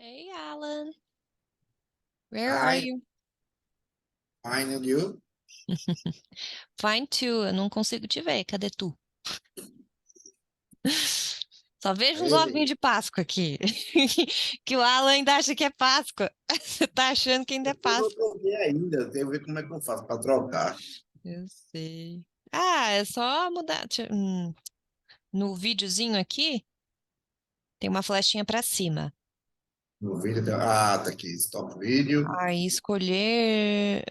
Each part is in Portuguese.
Hey, Alan. Where are Hi, you? fine, and you? Fine too. Eu não consigo te ver. Cadê tu? Só vejo uns ovinhos Ei, de Páscoa aqui. Que o Alan ainda acha que é Páscoa. Você tá achando que ainda é eu não Páscoa. troquei ainda, tenho que ver como é que eu faço para trocar. Eu sei. Ah, é só mudar. No videozinho aqui, tem uma flechinha pra cima. No vídeo, tá aqui, stop vídeo, Aí escolher.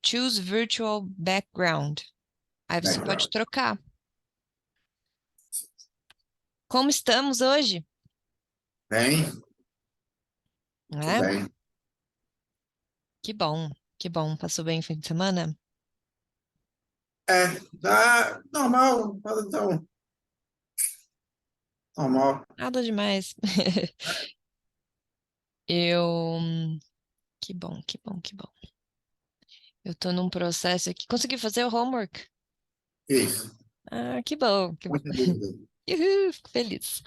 Choose virtual background. Aí você pode background. trocar. Como estamos hoje? Bem, tudo Né? bem. Que bom, que bom. Passou bem o fim de semana? Tá normal, então, normal. Nada demais. Eu. Que bom, que bom, que bom. Eu tô num processo aqui. Consegui fazer o homework? Isso, Ah, que bom, que bom. muita dúvida. Uhul, fico feliz.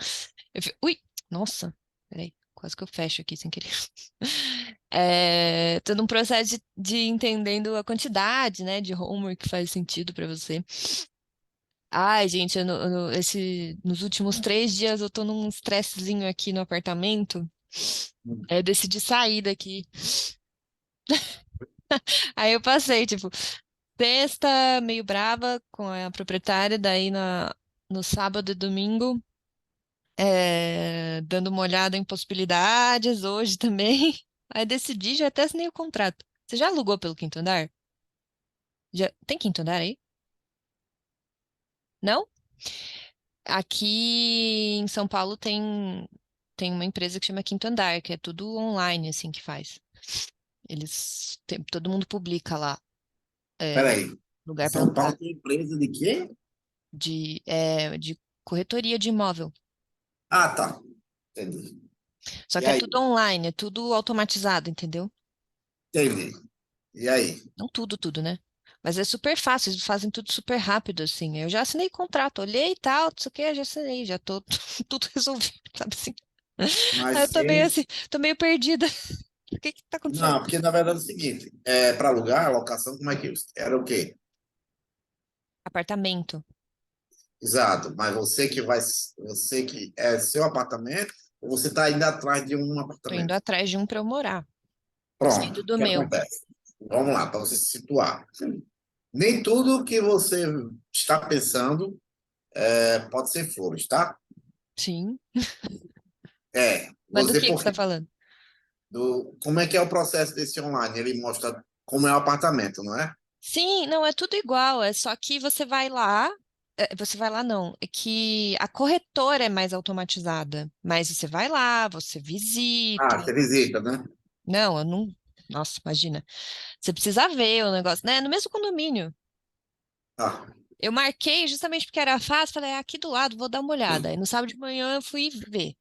Ui, nossa, peraí, quase que eu fecho aqui sem querer. Tô num processo de entendendo a quantidade, né, de homework que faz sentido pra você. Ai, gente, nos últimos 3 dias eu tô num estressezinho aqui no apartamento. Decidi sair daqui. Aí eu passei, tipo, sexta meio brava com a proprietária, daí no sábado e domingo, dando uma olhada em possibilidades, hoje também. Aí decidi, já até assinei o contrato. Você já alugou pelo quinto andar? Já, tem quinto andar aí? Não? Aqui em São Paulo tem uma empresa que chama Quinto Andar, que é tudo online, assim, que faz. Todo mundo publica lá, é, Peraí, lugar para São alugar, Paulo tem empresa de quê? de corretoria de imóvel. Ah, tá, entendi. Só E que é aí? tudo online, é tudo automatizado, entendeu? Entendi. E aí? Não tudo, tudo, né? Mas é super fácil, eles fazem tudo super rápido, assim. Eu já assinei contrato, olhei e tal, não sei o que, já assinei, já tô tudo resolvido, sabe assim? Aí eu Mas tô meio eles. assim, tô meio perdida. O que que tá acontecendo? Não, porque na verdade é o seguinte: para alugar, a locação, como é que era o quê? Apartamento. Exato, mas você que é seu apartamento, ou você está indo atrás de um Tô indo apartamento? atrás de um pra eu morar. Pronto, Saindo o do que meu. acontece? Vamos lá, para você se situar. Nem tudo que você está pensando pode ser flores, tá? Sim. Mas do Você que você tá porque falando? como é que é o processo desse online? Ele mostra como é o apartamento, não é? Sim, não, é tudo igual, é só que você vai lá não, é que a corretora é mais automatizada, mas você vai lá, você visita. Ah, você visita, né? Não, eu não, nossa, imagina. Você precisa ver o negócio, né? No mesmo condomínio. Ah, Eu marquei justamente porque era fácil, falei, aqui do lado, vou dar uma olhada. Aí no sábado de manhã eu fui ver.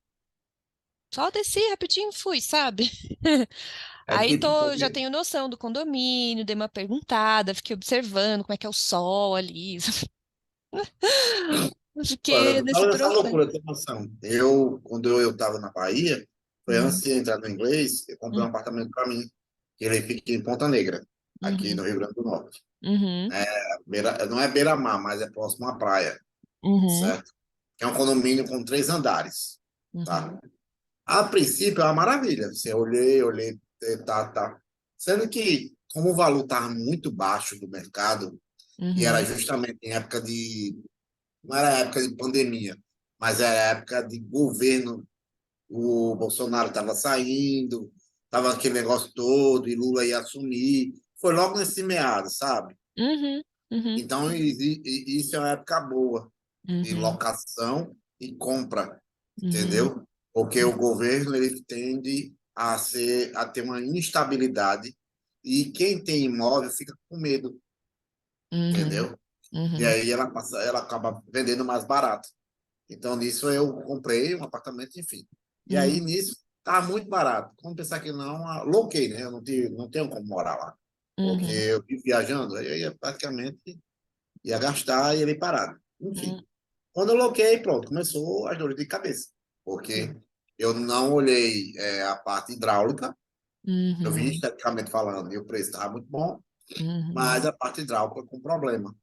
Só desci rapidinho e fui, sabe? é Aí tipo, já porque, tenho noção do condomínio, dei uma perguntada, fiquei observando como é que é o sol ali. Eu olha, fiquei eu nesse tava nessa processo. loucura, tem noção. Quando eu estava na Bahia, foi antes Uhum, de entrar no inglês, eu comprei um uhum, apartamento para mim. Ele fica em Ponta Negra, aqui uhum, no Rio Grande do Norte. uhum, Não é beira-mar, mas é próximo à praia, uhum, certo? É um condomínio com 3 andares, uhum, tá? A princípio é uma maravilha. Você olhei, tá. Sendo que, como o valor estava muito baixo do mercado, e era uhum, justamente em época não era época de pandemia, mas era época de governo, o Bolsonaro estava saindo, estava aquele negócio todo, e Lula ia assumir. Foi logo nesse meado, sabe? uhum, uhum, Então, isso é uma época boa de uhum, locação e compra, uhum, entendeu? Porque o governo ele tende a ter uma instabilidade e quem tem imóvel fica com medo, uhum, entendeu? E uhum, aí ela acaba vendendo mais barato. Então, nisso eu comprei um apartamento, enfim. E aí, uhum, nisso, tá muito barato. Como pensar que não, aloquei, né? Eu não tenho como morar lá. Porque uhum, eu vivo viajando, aí eu ia praticamente ia gastar e ele parado. uhum, Enfim, quando eu loquei, pronto, começou as dores de cabeça. Porque sim. Eu não olhei a parte hidráulica, eu vi Uhum, esteticamente falando, e o preço estava muito bom, uhum. mas a parte hidráulica com problema.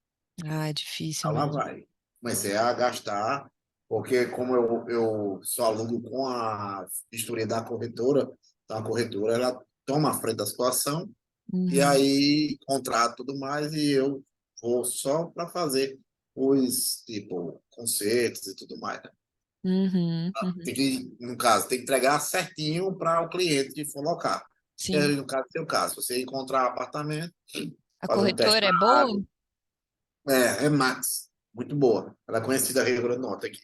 Ah, é difícil Então, lá mesmo. vai. Comecei a gastar, porque como eu sou aluno com a vistoria da corretora, então a corretora ela toma a frente da situação e Uhum, aí contrato tudo mais e eu vou só para fazer os, tipo, concertos e tudo mais, né? uhum, uhum. Tem que, no caso, tem que entregar certinho para o cliente que for locar. E Sim. aí, no caso, seu caso, você encontrar apartamento, A fazer um teste corretora na é boa? água, é Max, muito boa. Ela é conhecida aqui no Rio Grande do Norte aqui.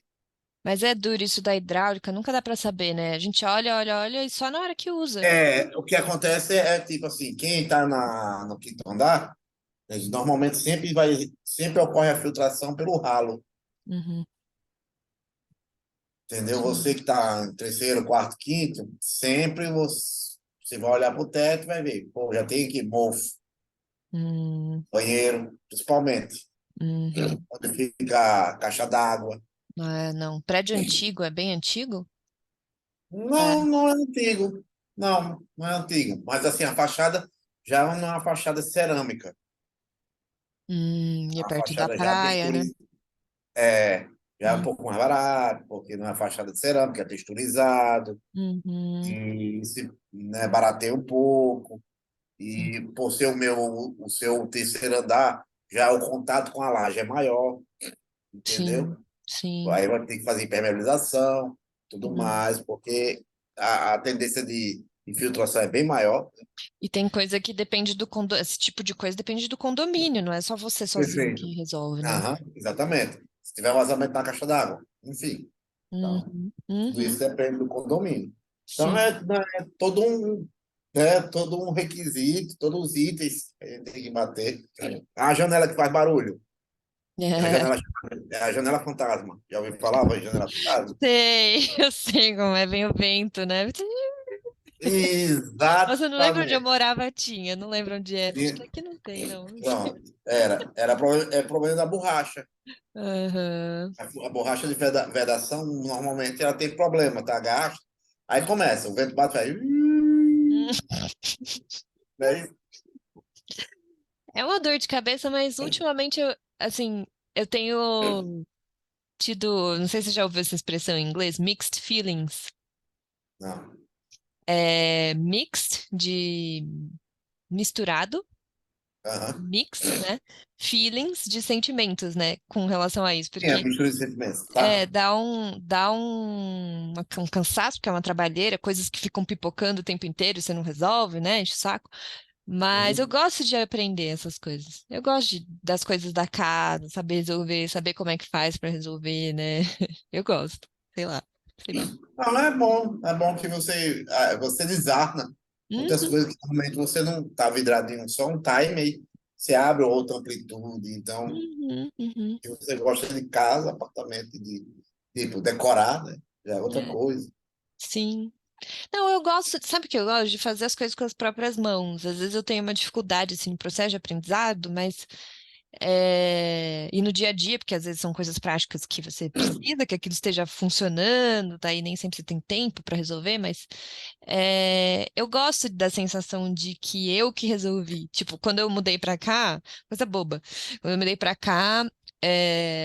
Mas é duro isso da hidráulica, nunca dá pra saber, né? A gente olha, olha, olha e só na hora que usa. O que acontece tipo assim, quem está no quinto andar, normalmente sempre ocorre a filtração pelo ralo, Uhum. entendeu? Você Sim. que está em terceiro, quarto, quinto, sempre você vai olhar para o teto e vai ver, pô, já tem aqui mofo, Hum, banheiro, principalmente, uhum. onde fica a caixa d'água. É, não. Prédio antigo, é bem antigo? É. Não, não é antigo, não é antigo, mas assim, a fachada já não é uma fachada cerâmica, E é é uma perto da fachada já praia, né? texturizada. É, já é um Hum, pouco mais barato, porque não é fachada de cerâmica, é texturizado, Uhum. e se, né, barateia um pouco. Sim, E por ser o seu terceiro andar, já o contato com a laje é maior, entendeu? sim, sim. Aí vai ter que fazer impermeabilização, tudo Hum. mais, porque a tendência de infiltração é bem maior. E tem coisa que depende do condomínio. Esse tipo de coisa depende do condomínio, não é só você sozinho Perfeito. que resolve, né? Aham, exatamente. Se tiver vazamento na caixa d'água, enfim. Então, Uhum. tudo Uhum. isso depende do condomínio. Então, Sim. é todo um requisito, todos os itens que a gente tem que bater. A janela que faz barulho, é a É. janela, é a janela fantasma. Já ouviu falar da janela fantasma? Sei, eu sei como é, vem o vento, né? Nossa, eu não lembro onde eu Exatamente. morava, tinha, não lembro onde era. Acho que E, aqui não tem, não. pronto. É problema da borracha. Aham. A borracha de vedação, normalmente, ela tem problema, tá? Gasta. Aí começa, o vento bate, vai. Hum. Né? É uma dor de cabeça, mas ultimamente eu, assim, eu tenho tido, não sei se você já ouviu essa expressão em inglês, mixed feelings. Não. É mixed de misturado, Aham. mix, né? Feelings de sentimentos, né? Com relação a isso, Sim, é porque mistura de sentimentos. Tá. um cansaço, porque é uma trabalheira, coisas que ficam pipocando o tempo inteiro, e você não resolve, né? Enche o saco. Mas eu Uhum. gosto de aprender essas coisas. Eu gosto das coisas da casa, saber resolver, saber como é que faz pra resolver, né? Eu gosto. Sei lá, sei lá. Não, é bom que você desarma muitas Uhum, coisas que normalmente você não está vidrado em só um time, aí você abre outra amplitude. Então, uhum. se você gosta de casa, apartamento, de tipo, decorar, né? Já é outra É, coisa. sim. Não, eu gosto, sabe o que eu gosto? De fazer as coisas com as próprias mãos. Às vezes eu tenho uma dificuldade, assim, no processo de aprendizado, mas e no dia a dia, porque às vezes são coisas práticas que você precisa que aquilo esteja funcionando, daí nem sempre você tem tempo para resolver, mas eu gosto da sensação de que eu que resolvi. Tipo, quando eu mudei para cá, coisa boba. Quando eu mudei para cá,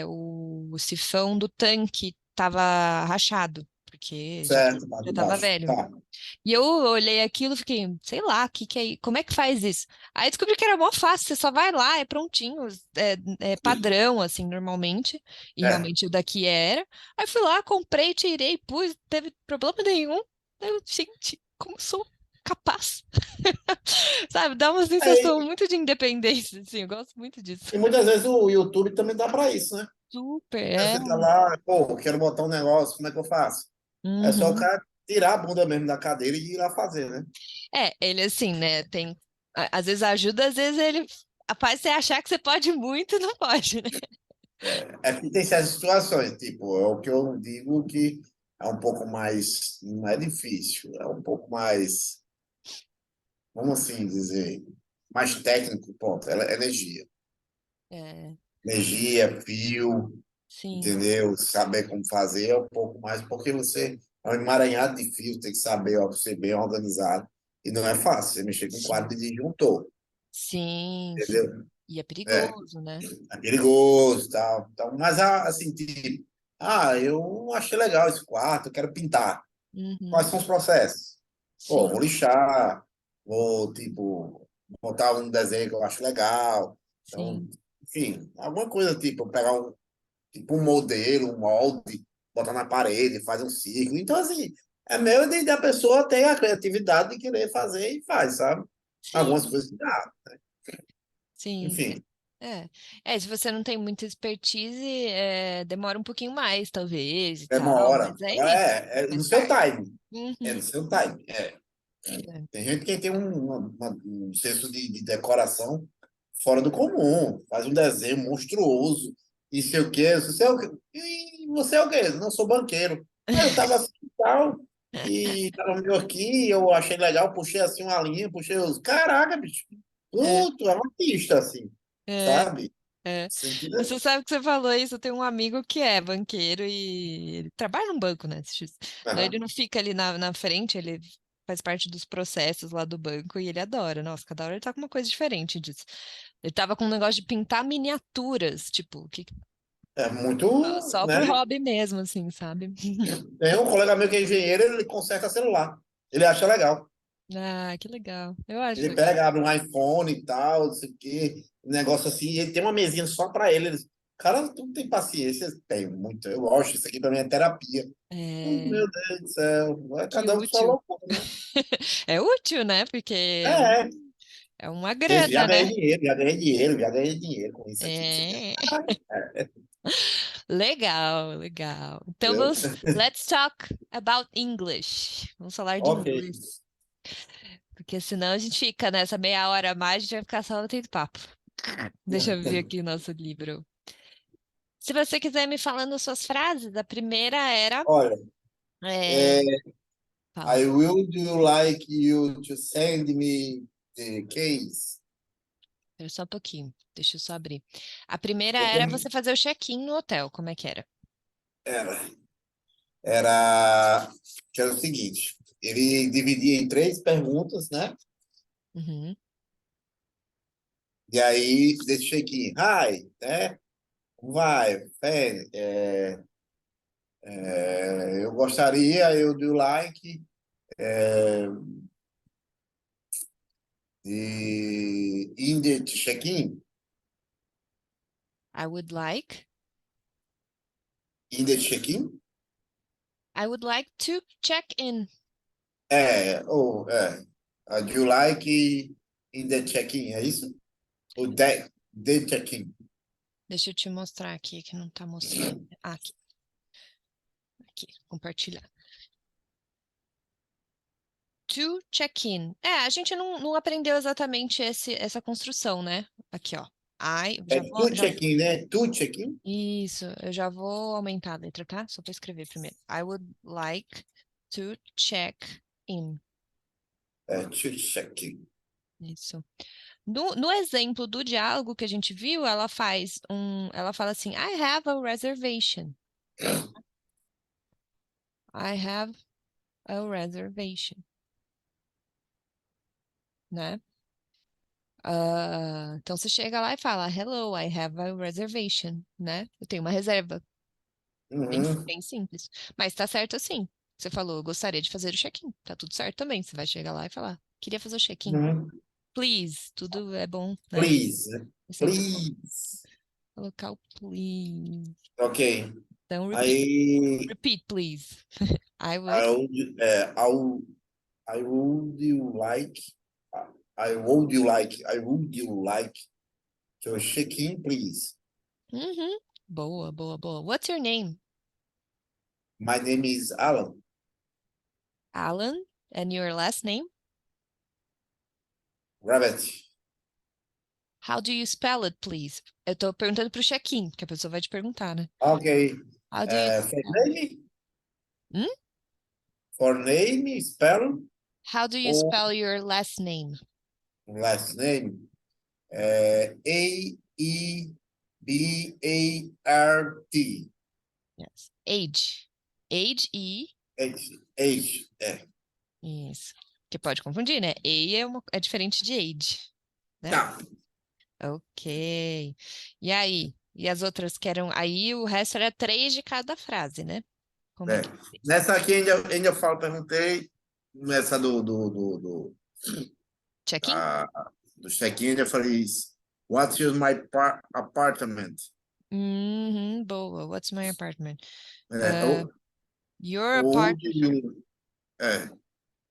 o sifão do tanque tava rachado, porque Certo, tá já de tava baixo. velho. Tá. E eu olhei aquilo e fiquei, sei lá, como é que faz isso? Aí descobri que era mó fácil, você só vai lá, é prontinho, é padrão, assim, normalmente, e É. realmente o daqui era. Aí fui lá, comprei, tirei, pus, não teve problema nenhum. Eu, gente, como sou capaz? Sabe, dá uma sensação É, muito de independência, assim, eu gosto muito disso. e muitas vezes o YouTube também dá para isso, né? Super, Você tá lá, pô, eu quero botar um negócio, como é que eu faço? É só o Uhum. cara tirar a bunda mesmo da cadeira e ir lá fazer, né? Ele assim, né, às vezes ajuda, às vezes ele faz você achar que você pode muito e não pode, né? É que tem certas situações, tipo, é o que eu digo que é um pouco mais, não é difícil, é um pouco mais, vamos assim dizer, mais técnico, ponto, é energia. É, Energia, fio, sim. entendeu? Saber como fazer é um pouco mais, porque você É um emaranhado de fios, tem que saber, ó, ser bem organizado. E não é fácil, você mexer com Sim. quadro de disjuntor, Sim, sim. entendeu? E é É, perigoso, né? é perigoso e tal. Então, mas, assim, tipo, eu achei legal esse quarto, eu quero pintar. Quais Uhum. são os processos? Pô, vou Sim, lixar, vou, tipo, botar um desenho que eu acho legal. Então, sim. enfim, alguma coisa, tipo, pegar tipo um modelo, um molde, botar na parede, faz um círculo. Então, assim, é meio de a pessoa ter a criatividade de querer fazer e faz, sabe? Algumas Sim, coisas que dá. sim. Enfim, É. É, se você não tem muita expertise, demora um pouquinho mais, talvez, e tal, demora. mas é Agora isso. é no Faz seu parte. time. É Uhum. no seu time. É. Tem gente que tem um senso de decoração fora do comum, faz um desenho monstruoso, e sei o quê, você é o quê? E você é o quê? Não sou banqueiro. Aí eu tava assim e tal, e tava meio aqui, eu achei legal, puxei assim uma linha, puxei os. Caraca, bicho, É, tu é um artista, assim, é, sabe? é. Sentido. Você sabe que você falou isso, eu tenho um amigo que é banqueiro e ele trabalha num banco, né? Daí ele Aham. não fica ali na frente, ele faz parte dos processos lá do banco e ele adora. Nossa, cada hora ele tá com uma coisa diferente disso. Ele tava com um negócio de pintar miniaturas, tipo, É muito, só por né? hobby mesmo, assim, sabe? Tem um colega meu que é engenheiro, ele conserta celular. Ele acha legal. Ah, que legal. Eu acho Ele legal. pega, abre um iPhone e tal, não sei o quê, um negócio assim, e ele tem uma mesinha só para ele. Eles, cara, tu não tem paciência? Tem muito, eu gosto, isso aqui para mim é terapia. É, Meu Deus do céu, é que cada um com sua útil. loucura, né? É útil, né? Porque É, é uma já grana, ganhei né? dinheiro, já ganhei dinheiro, já ganhei dinheiro com isso aqui. Isso aqui é, É. Legal, legal. Então entendeu? let's talk about English. Vamos falar de Ok, inglês, porque senão a gente fica nessa meia hora a mais, a gente vai ficar só batendo papo. Deixa eu ver aqui o nosso livro. Se você quiser me falando suas frases, a primeira era, olha, é, é, fala. I will do like you to send me the case. Espera só um pouquinho. Deixa eu só abrir. A primeira Eu era você tenho- fazer o check-in no hotel. Como é que era? Era, era, que era o seguinte, ele dividia em três perguntas, né? Uhum. E aí, desse check-in, hi, né? Como vai? Eu gostaria, eu do like, de in the check-in, I would like. in the check-in, I would like to check in. do you like in the check-in, é isso? O the check-in. Deixa eu te mostrar aqui que não tá mostrando. Ah, aqui, aqui, compartilhar. To check in. A gente não aprendeu exatamente essa construção, né? Aqui, ó. I, É já vou, to check-in, né? To check-in, isso, eu já vou aumentar a letra, tá? Só para escrever primeiro. I would like to check in. to check-in. Isso. No exemplo do diálogo que a gente viu, ela fala assim, I have a reservation. I have a reservation, né? Então você chega lá e fala, Hello, I have a reservation, né? Eu tenho uma reserva. Bem, Uhum, bem simples. Mas tá certo assim. Você falou, gostaria de fazer o check-in. Tá tudo certo também. Você vai chegar lá e falar, queria fazer o check-in. uhum. Please, tudo é bom, né? Please, né? É sempre bom Please. colocar o please. Ok. Então, repeat. Aí, Repeat, please. I would. I would, I would you like, I would you like to check in, please? Uhum. Boa, boa, boa. What's your name? My name is Alan Alan. And your last name? Rabbit. How do you spell it, please? Eu tô perguntando pro check-in, que a pessoa vai te perguntar, né? Ok. How do you For spell? name, Hum? spell How do you or spell your last name? last name. Aebeart. Yes. Age. Age, E. Age, é. Isso. Que pode confundir, né? É diferente de age, né? Tá, Ok. E aí? E as outras que eram. Aí o resto era três de cada frase, né? Como é é. que fez? Nessa aqui ainda eu falo, perguntei, nessa Check-in? ah, do check-in, ainda falei isso. What's your my apartment? Uhum, boa. What's my apartment? É, Uh, your ou apart do you, é,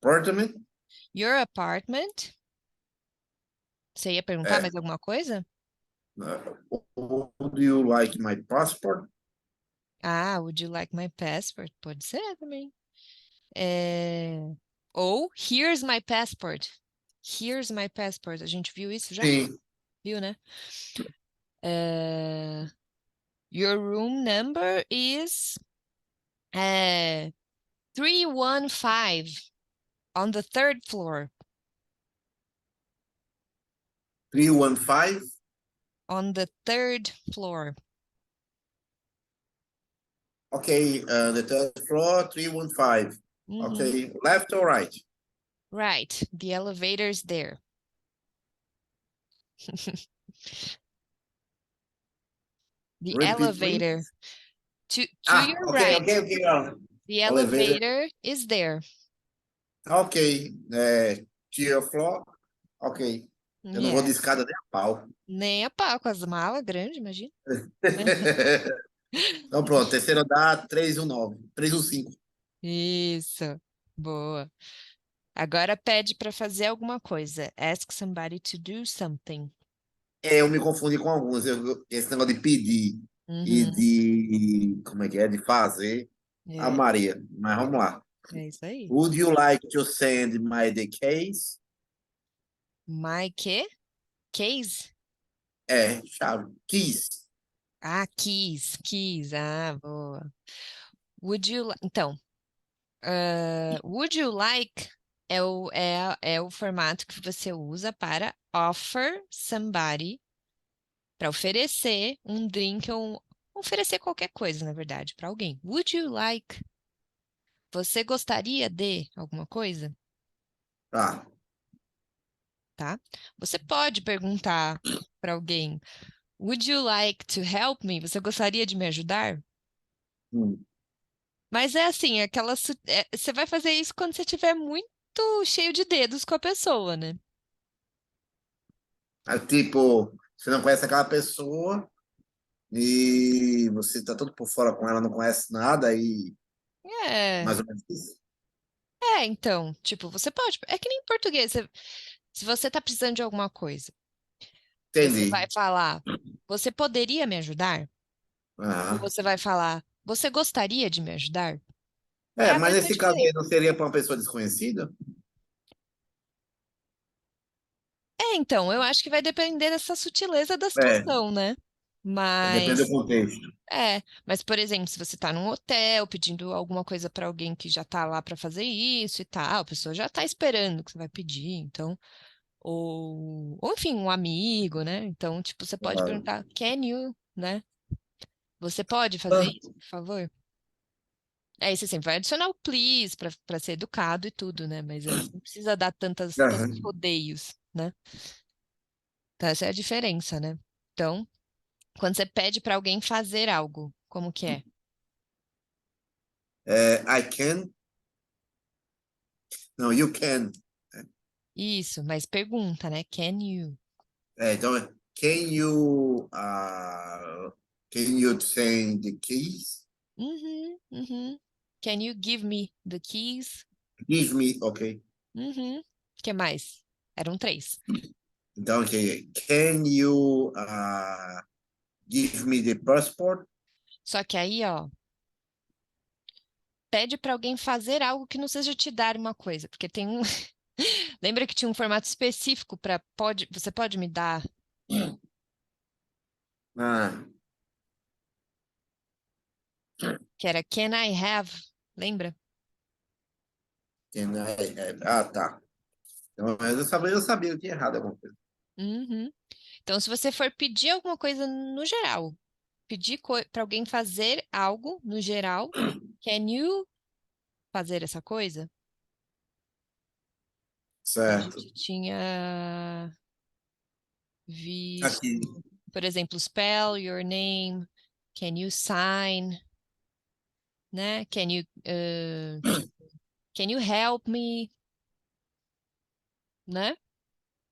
apartment? your apartment? Você ia perguntar É. mais alguma coisa? Ou do you like my passport? Ah, would you like my passport? Pode ser também. É... Ou here's my passport. Here's my passport. A gente viu isso já? Sim, Viu, né? Your room number is 315 on the third floor. 315. On the third floor. Okay, the third floor, 315. Uhum. Okay, left or right? Right. The elevator's there. The Repeat, elevator. please. To your Okay, right. okay, okay. The Elevator. elevator is there. Ok, to your floor. Ok. Eu não vou de Yes. escada nem a pau. Nem a pau, com as malas grandes, imagina. Então pronto, terceiro andar, 319, 315. Isso. Boa. Agora pede para fazer alguma coisa. Ask somebody to do something. É, eu me confundi com alguns. Esse negócio de pedir e Uhum. de, como é que é, de fazer, a É, Maria. Mas vamos lá. é isso aí. Would you like to send my the case? My quê? Case? É, chave. Keys. Ah, keys. Keys. Ah, boa. Então, would you like é o formato que você usa para offer somebody, para oferecer um drink ou oferecer qualquer coisa, na verdade, para alguém. Would you like? Você gostaria de alguma coisa? Tá. Tá? Você pode perguntar para alguém, Would you like to help me? Você gostaria de me ajudar? Hum. Mas é assim, você vai fazer isso quando você estiver muito cheio de dedos com a pessoa, né? É tipo, você não conhece aquela pessoa e você tá todo por fora com ela, não conhece nada e É, mais ou menos isso. então, tipo, você pode. É que nem em português. Se você tá precisando de alguma coisa, você vai Entendi. falar, você poderia me ajudar? Ou Ah. você vai falar, você gostaria de me ajudar? É É, a mas mesma nesse caso aí diferença. não seria para uma pessoa desconhecida? Então, eu acho que vai depender dessa sutileza da É, situação, né? depende do Mas, contexto. mas, por exemplo, se você tá num hotel pedindo alguma coisa para alguém que já tá lá para fazer isso e tal, a pessoa já tá esperando que você vai pedir, então, ou enfim, um amigo, né? Então, tipo, você pode Claro. perguntar, can you, né? Você pode fazer Ah, isso, por favor? Aí você sempre vai adicionar o please para ser educado e tudo, né? Mas aí você não precisa dar tantos aham. rodeios, né? Então, essa é a diferença, né? Então, quando você pede para alguém fazer algo, como que é? I can. Não, you can. Isso, mas pergunta, né? Can you? Então, can you send the keys? Uhum, uhum. Can you give me the keys? Give me, ok. Uhum. Que mais? Eram três. Então, ok. Can you give me the passport? Só que aí, ó, pede para alguém fazer algo que não seja te dar uma coisa, porque tem um. Lembra que tinha um formato específico para você pode me dar, Ah, que era Can I have? Lembra? tá. Então, mas eu sabia, eu tinha errado alguma coisa. Uhum. Então, se você for pedir alguma coisa no geral, pedir para alguém fazer algo no geral, can you? fazer essa coisa? A Certo. gente tinha visto, Aqui, por exemplo, spell your name, can you sign, né? Can you help me, né?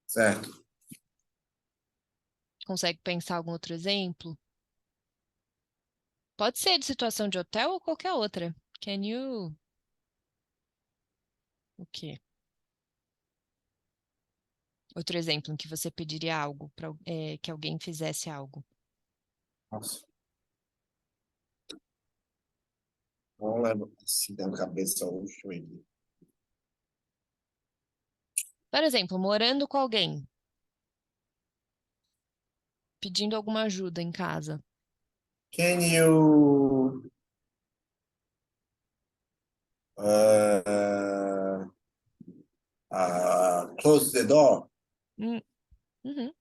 certo. Consegue pensar algum outro exemplo? Pode ser de situação de hotel ou qualquer outra. Can you... O quê? Outro exemplo em que você pediria algo para que alguém fizesse algo. Nossa, não lembro assim da cabeça hoje. Por exemplo, morando com alguém, pedindo alguma ajuda em casa. Can you uh, close the door? Hum, uhum,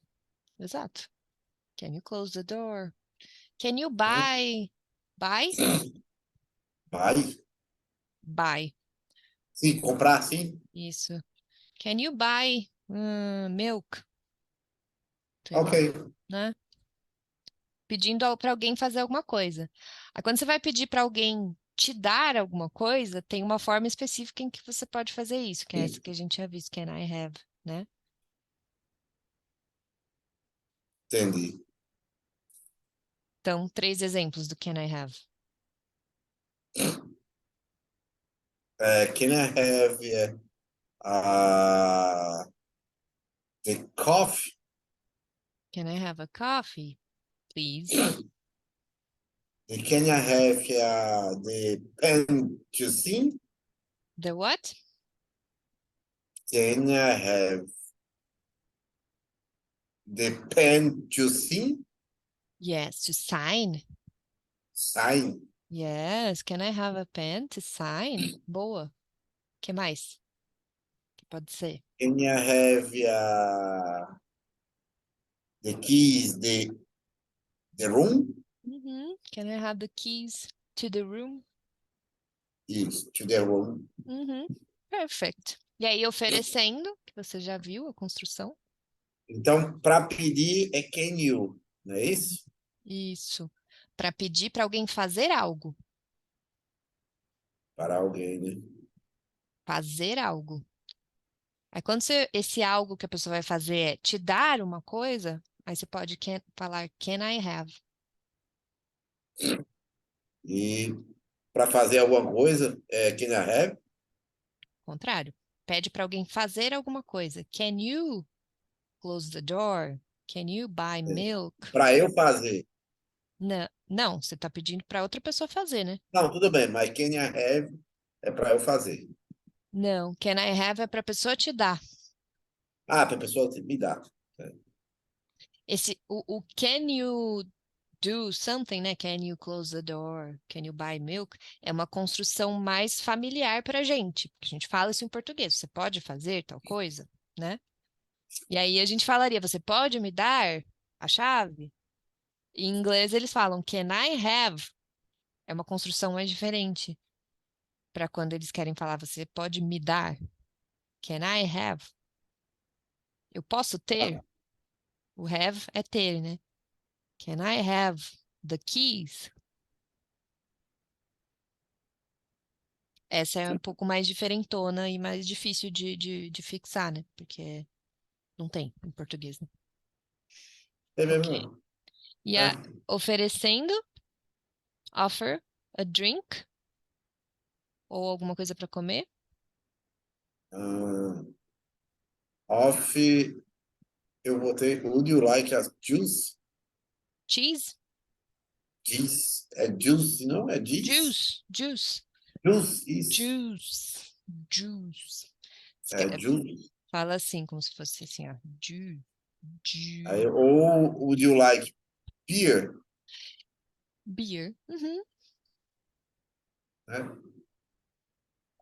exato. Can you close the door? Can you buy? Buy? Vai. Buy. Sim, comprar sim. Isso. Can you buy milk? Sei Ok. lá, né? Pedindo para alguém fazer alguma coisa. Aí quando você vai pedir para alguém te dar alguma coisa, tem uma forma específica em que você pode fazer isso, que é essa que a gente já visto, can I have, né? Entendi. Então, 3 exemplos do can I have. Can I have uh, the coffee? Can I have a coffee, please? Can I have the pen to sing? The what? Can I have the pen to sing? Yes, to sign. Sign. Yes, can I have a pen to sign? Boa. Que mais? Que pode ser? Can I have the keys, the room? Uhum. Can I have the keys to the room? Yes, to the room. Uhum. Perfect. E aí, oferecendo, que você já viu a construção. Então, para pedir é can you, não é isso? Isso. Para pedir para alguém fazer algo. Para alguém, né? Fazer algo. Aí, quando esse algo que a pessoa vai fazer é te dar uma coisa, aí você pode falar can I have? E para fazer alguma coisa é can I have? Contrário. Pede para alguém fazer alguma coisa. Can you close the door? Can you buy milk? Para eu fazer. Não, não, você está pedindo para outra pessoa fazer, né? Não, tudo bem, mas can I have é para eu fazer. Não, can I have é para a pessoa te dar. Ah, para a pessoa me dar. O can you do something, né? Can you close the door? Can you buy milk? É uma construção mais familiar para a gente, porque a gente fala isso em português. Você pode fazer tal coisa, né? E aí a gente falaria, você pode me dar a chave? Em inglês eles falam can I have? É uma construção mais diferente para quando eles querem falar, você pode me dar? Can I have? Eu posso ter? O have é ter, né? Can I have the keys? Essa é um pouco mais diferentona e mais difícil de fixar, né? Porque não tem em português, né? É Ok. mesmo, não. E a É. oferecendo, offer a drink ou alguma coisa para comer. Ah, off, eu botei would you like a juice? Cheese? Juice. É juice, não? É juice? Juice, juice, Juice, isso. juice, juice. É juice. Fala assim, como se fosse assim, ó. Aí, Ju, ou would you like beer? beer. Uhum, Né? uhum.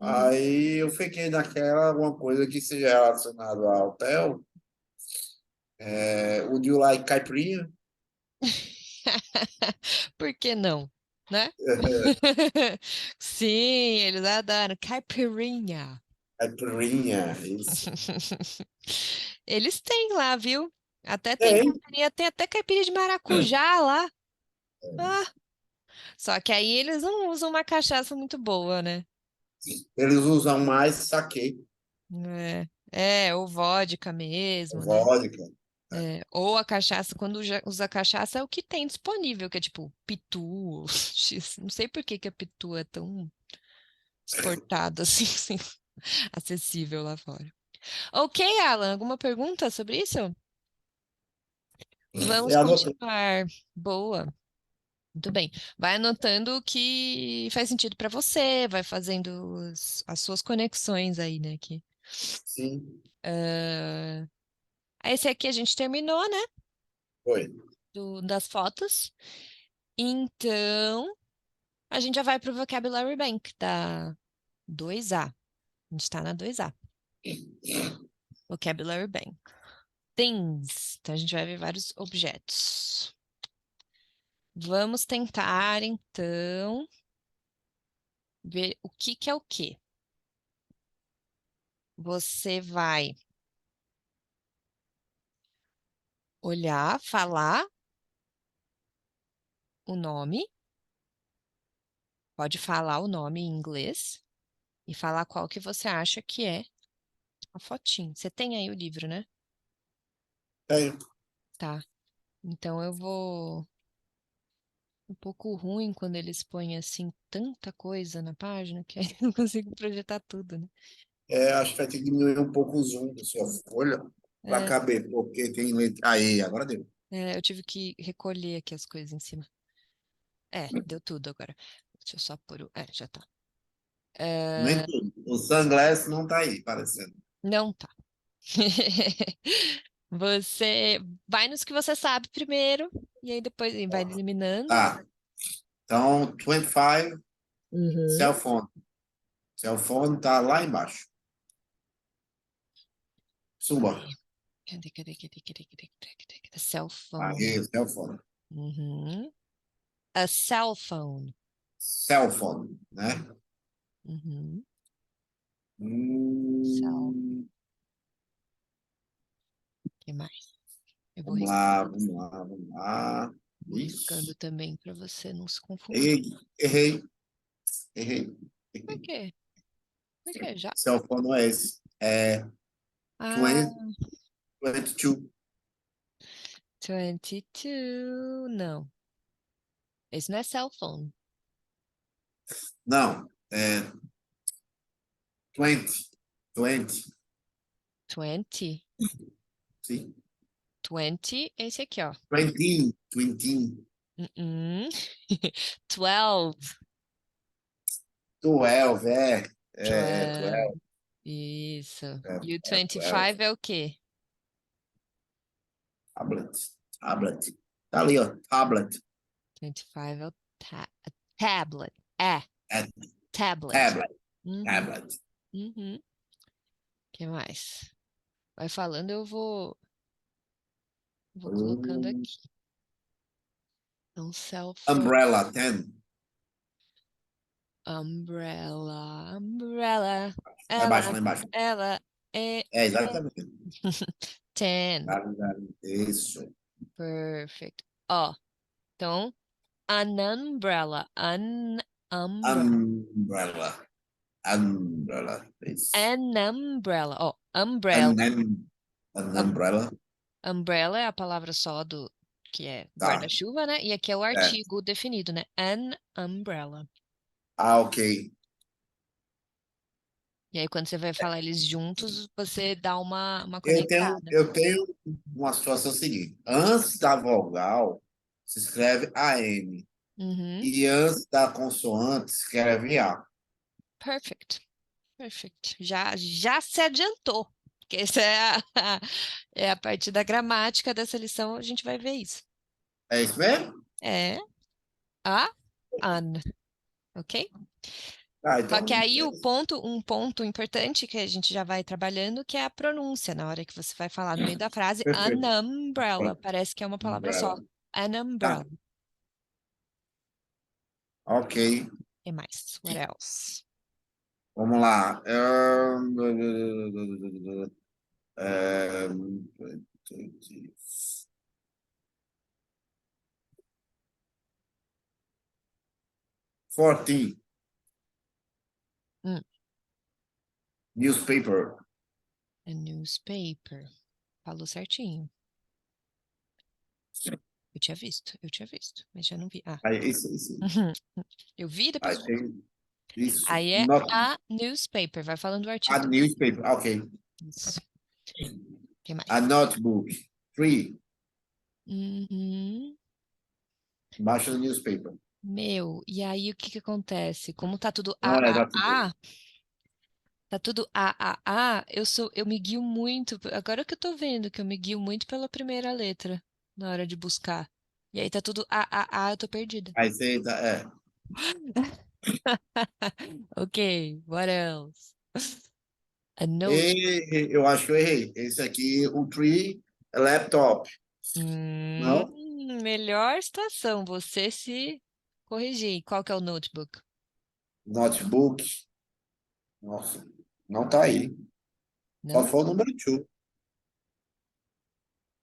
Aí eu fiquei naquela, alguma coisa que seja relacionado ao hotel. Would you like caipirinha? Por que não? né? Sim, eles adoram. Caipirinha. Caipirinha, isso. Eles têm lá, viu? Até tem Tem. caipirinha, tem até caipirinha de maracujá lá. Ah, só que aí eles não usam uma cachaça muito boa, né? Eles usam mais saquê, Ou vodka mesmo, né? vodka. Ou a cachaça, quando usa cachaça, é o que tem disponível, que é tipo pitu, X. Não sei por que que a pitu é tão exportada assim, assim, acessível lá fora. Ok, Alan, alguma pergunta sobre isso? Vamos Eu anotei. continuar. Boa. Muito bem. Vai anotando o que faz sentido para você, vai fazendo as suas conexões aí, né? Aqui. Sim, Ah, esse aqui a gente terminou, né? foi. Das fotos. Então, a gente já vai para o Vocabulary Bank da 2A. A gente está na 2A. Vocabulary Bank. Things. Então, a gente vai ver vários objetos. Vamos tentar, então, ver o que que é o quê. Você vai olhar, falar o nome, pode falar o nome em inglês e falar qual que você acha que é a fotinho. Você tem aí o livro, né? Tem. Tá. Então eu vou. Um pouco ruim quando eles põem assim tanta coisa na página que aí eu não consigo projetar tudo, né? Acho que vai ter que diminuir um pouco o zoom da sua folha para É, caber, porque tem letra. Aí, agora deu. eu tive que recolher aqui as coisas em cima. Deu tudo agora. Deixa eu só pôr o. Já tá. Nem É, tudo. O sunglass não tá aí, parecendo. não tá. Você vai nos que você sabe primeiro, e aí depois vai eliminando. Tá. Então, 25, Uhum. cell phone. Cell phone tá lá embaixo. Suba. Cadê? Cell phone. Aí, cell phone. Uhum. A cell phone. Cell phone, né? Uhum. Cell. Hum, Que mais? Eu vou vamos lá, vamos lá, vamos lá. riscando Isso. também para você não se confundir. Errei, errei, errei, Por errei. quê? Por quê? Já? Cell phone não é esse. É Ah, 20, 22. 22. Não. Esse não é cell phone. Não, é 20, 20. 20. Sim. 20, esse aqui, ó. 20, 20. Uh-uh. 12. 12, é 12. 12, Isso. E o 12. 25 é o quê? Tablet, tablet. Tá ali, ó, tablet. 25 é o tablet. É, É tablet. tablet, Uhum, tablet. uhum. Que mais? Vai falando, vou colocando Hum, aqui. Então, cell phone. Umbrella, 10. Umbrella, umbrella. Lá embaixo, Ela, lá embaixo. ela é É, exatamente. 10. Isso. Perfect. Ó, então, an umbrella. Umbrella. Umbrella. Umbrella. Isso. An umbrella. Ó, umbrella. And then, an Um- umbrella. Umbrella é a palavra só do que é Tá. guarda-chuva, né? E aqui é o É. artigo definido, né? An umbrella. Ok. E aí, quando você vai falar eles juntos, você dá uma Eu tenho, conectada. eu tenho uma situação seguinte. Antes da vogal, se escreve AM. Uhum. E antes da consoante, se escreve A. Perfect. Perfect. Já se adiantou. Porque essa é é a parte da gramática dessa lição, a gente vai ver isso. É isso mesmo? É a, an, ok? Ah, Só que então, aí um ponto importante que a gente já vai trabalhando, que é a pronúncia, na hora que você vai falar no meio da frase, perfeito. an umbrella. Parece que é uma palavra só. Umbrella. An Tá. umbrella. Ok. E mais? What else? Vamos lá. 14. Hum, Newspaper. a newspaper. Falou certinho. Eu tinha visto, mas já não vi. Ah, Aí, isso. uhum. Eu vi e Aí depois vi. tem isso. Aí é Not a newspaper, vai falando do a artigo também. newspaper. Ok. Isso. O que A mais? notebook. 3. Uhum. Embaixo do newspaper. Meu, e aí o que que acontece? Como tá tudo Não é notebook. tá tudo eu me guio muito, agora que eu tô vendo que eu me guio muito pela primeira letra na hora de buscar. E aí tá tudo eu tô perdida. Aí você tá, Ok, what else? A note. eu acho que eu errei. Esse aqui, o 3 é laptop. Não? Melhor situação, você se corrigir. Qual que é o notebook? Notebook. Nossa, não tá aí. Só Não? for o número 2.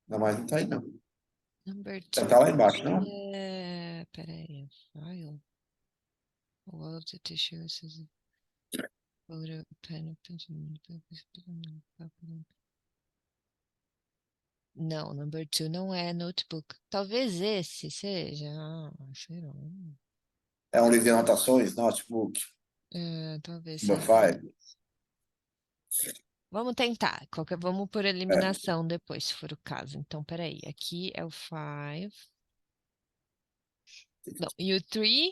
Não, mas não tá aí, não. Number Deve two. estar lá embaixo, não? Peraí. File. All of the tissues is photo, pen, pencil, não, number two não é notebook. Talvez esse seja. Será? É um livro de anotações, notebook. Talvez Number seja. 5. Vamos tentar. Vamos por eliminação depois, se for o caso. Então, peraí. Aqui é o five. Não, e o three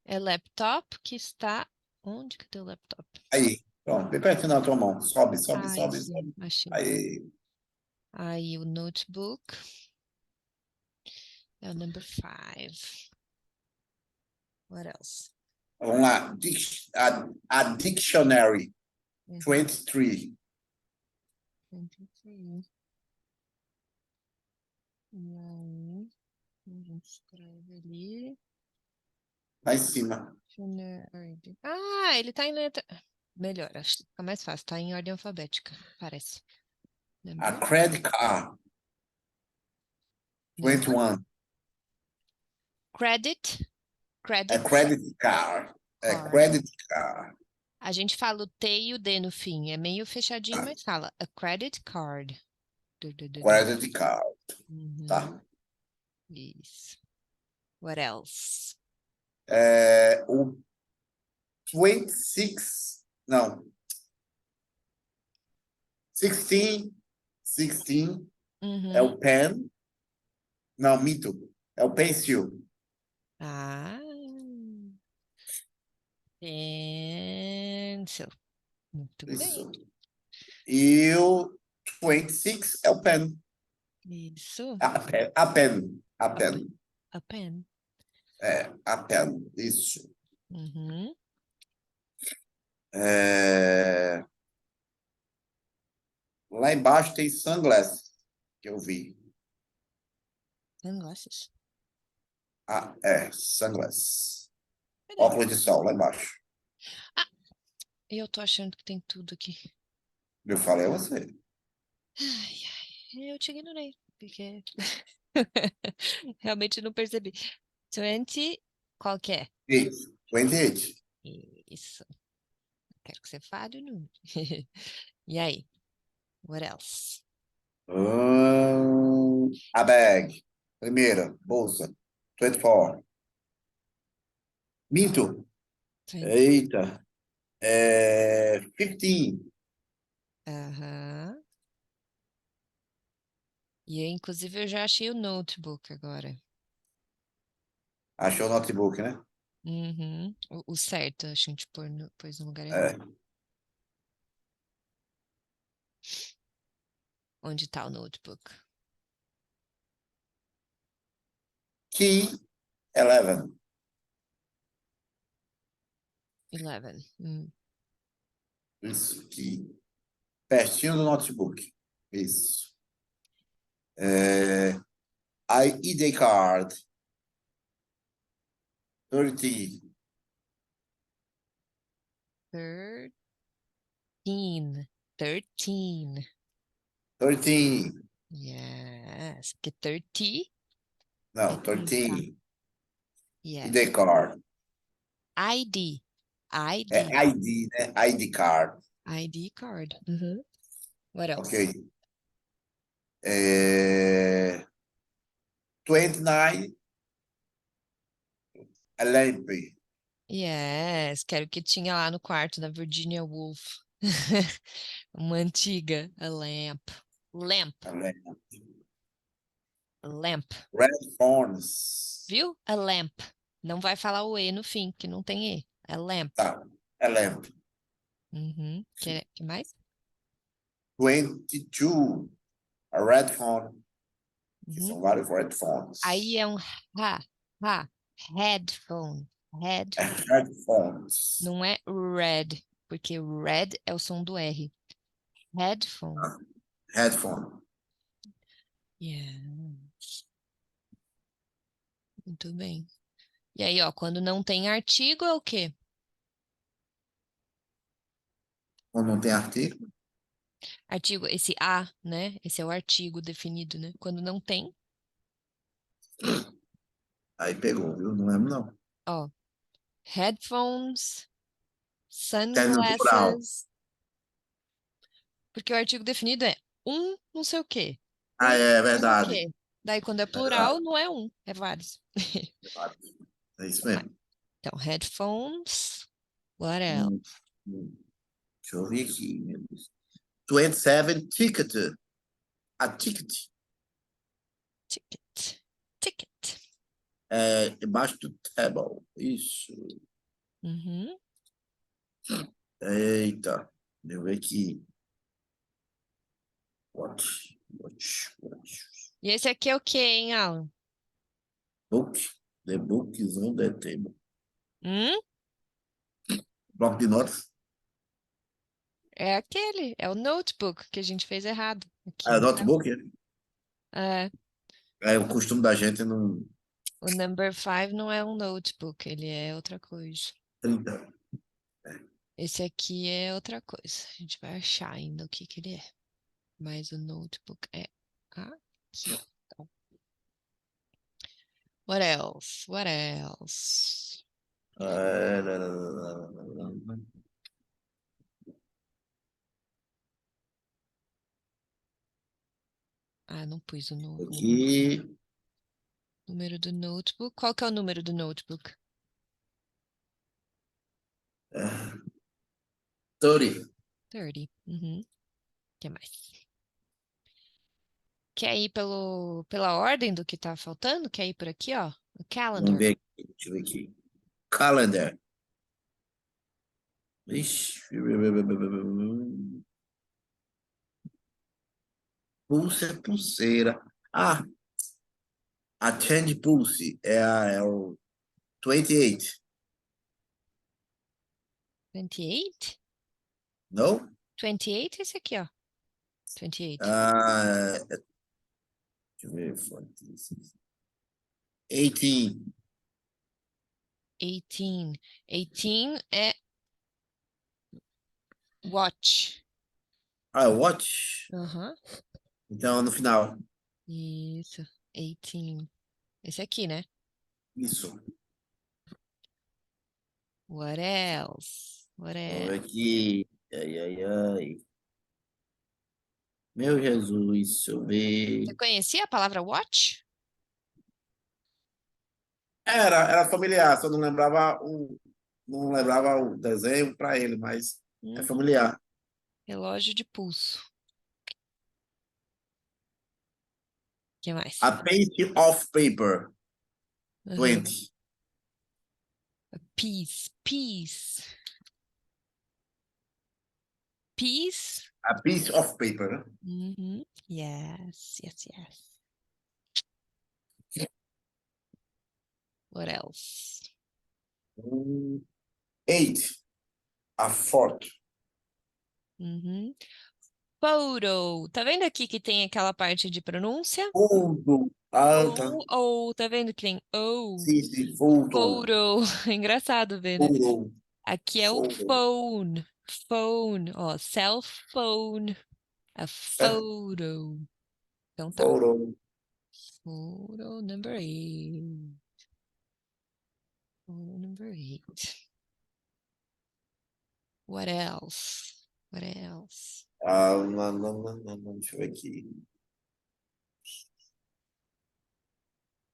é laptop que está. Onde que tem o laptop? Aí, pronto, bem pertinho na tua mão. Sobe, sobe, sobe, Aqui, sobe. achei. Aí, Aí o notebook é o number five. What else? vamos lá. A dictionary, Uhum. 23. 23. E aí, a gente escreve ali. Lá em cima. Ele tá em letra. Melhor, acho que fica mais fácil. Tá em ordem alfabética, parece. A Number? credit card, Number? 21. Credit. A Credit credit card. A card. credit card. A gente fala o T e o D no fim. É meio fechadinho, mas fala a credit card. Du, du, du, du. Credit card. Uhum. Tá. Isso. What else? O 26. Não. 16. 16 é Uhum. o pen. Não, mito. É o pencil. Ah, pencil. Muito bem. Isso. E o 26 é o pen. Isso. A pen. A pen. A A, pen. a pen. É, a pen. Isso. Uhum. É, lá embaixo tem sunglasses, que eu vi. Sunglasses. Ah, é, sunglasses. Cadê? Óculos de sol, lá embaixo. Ah, eu tô achando que tem tudo aqui. Eu falei a você. Eu te ignorei, porque realmente não percebi. 20, qual que é? Isso, 28. Isso. Quero que você fale o número. E aí? What else? A bag. Primeira, bolsa. 24. Minto. 20. Eita. 15. Aham. E inclusive eu já achei o notebook agora. Achou o notebook, né? Uhum. O certo, a gente pôs no lugar errado. É. Onde tá o notebook? Key 11. 11. Isso, key. Pertinho do notebook. Isso. ID card. 30. 13. 13. 13. Yes. Porque 30 é Não, 30. 13. Yes. ID card. ID. É ID. ID, né? ID card. ID card. What Ok. else? 29. A lamp. Yes. Que era o que tinha lá no quarto da Virginia Woolf. Uma antiga. A lamp. Lamp. A lamp. Lamp. Red Phones. Viu? A lamp. Não vai falar o E no fim, que não tem E. É lamp. Tá. A lamp. Que mais? 22. A red phone. Que Uhum. são vários red phones. Aí é um ha. Headphone. Headphones. Não é red, porque red é o som do R. Headphone. Headphone. Yeah. Muito bem. E aí, ó, quando não tem artigo é o quê? Quando não tem artigo, Artigo, esse a, né? Esse é o artigo definido, né? Quando não tem, aí pegou, viu? Não lembro, não. ó, headphones, Tá no plural. sunglasses, porque o artigo definido é um não sei o quê. Ah, é Não sei o verdade. quê. Daí, quando é plural, Verdade. não é um, é vários. É isso mesmo. Então, headphones, what else? Hum, Deixa eu ver aqui, meu Deus. 27 ticket. A ticket Ticket. Ticket. é embaixo do table. Isso. Uhum. Eita. Deixa eu ver aqui. Watch. E esse aqui é o quê, hein, Alan? Book. The book is on the table. Hum? Bloco de notas. É aquele, é o notebook que a gente fez errado aqui, Ah, não tá? notebook. É, É o costume da gente não. o number 5 não é um notebook, ele é outra coisa. 30. Esse aqui é outra coisa. A gente vai achar ainda o que que ele é. Mas o notebook é aqui. Então, what else? What else? Ah, não pus o Aqui. número do notebook. Qual que é o número do notebook? 30. 30. Uhum. O que mais? Quer ir pela ordem do que tá faltando? Quer ir por aqui, ó? O Vamos calendar. ver aqui. Deixa eu ver aqui. Calendar. Ixi. Pulse é pulseira. Ah, a Change Pulse é o 28. 28? Não? 28 é esse aqui, ó. 28. Deixa eu ver. 18. 18. 18 é watch. Ah, watch. Aham. Então, no final. Isso. 18. Esse aqui, né? Isso. What else? What Vamos ver else? aqui. Ai. Meu Jesus, deixa eu Você ver. conhecia a palavra watch? Era familiar, só não lembrava o desenho para ele, mas é Uhum. familiar. Relógio de pulso. O que mais? A page of paper, Uhum. 20. Peace. Peace. Peace. A piece of paper, né? Uhum. Yes, yes, yes. What else? 8. A foto. Uhum. Photo. Tá vendo aqui que tem aquela parte de pronúncia? Fundo. Alta. Ou, tá vendo que tem ou? Sim, fundo. Photo. É engraçado ver, né? Fundo. Aqui é o Photo. phone. Phone, ó, cell phone. A photo. Então tá. Photo. Photo number 8. Photo number 8. What else? What else? Não, não, não, não, não, deixa eu ver aqui.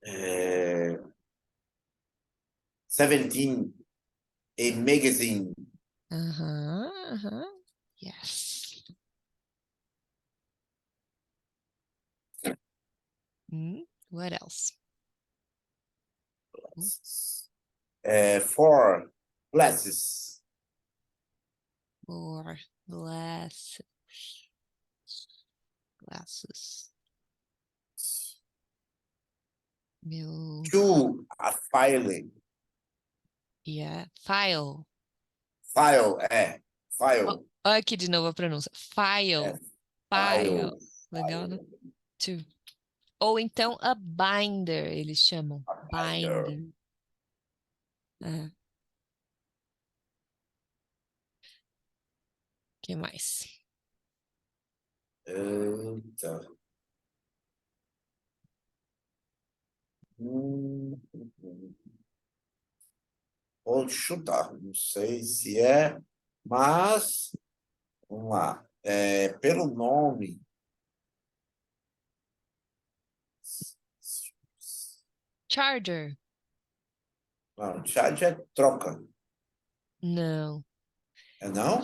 É, 17, a magazine. Yes. What else? Four glasses. Or glasses. Glasses. Meu. Two, a filing. Yeah. File. File, Ó, file. ó aqui de novo a pronúncia. É, File. File. file. Legal, né? File. Two. Ou então a binder, eles chamam. Binder. Binder. É. Que mais? Eita. Vou chutar, não sei se é, mas vamos lá. Pelo nome, Charger. não, charge é troca, Não. é não?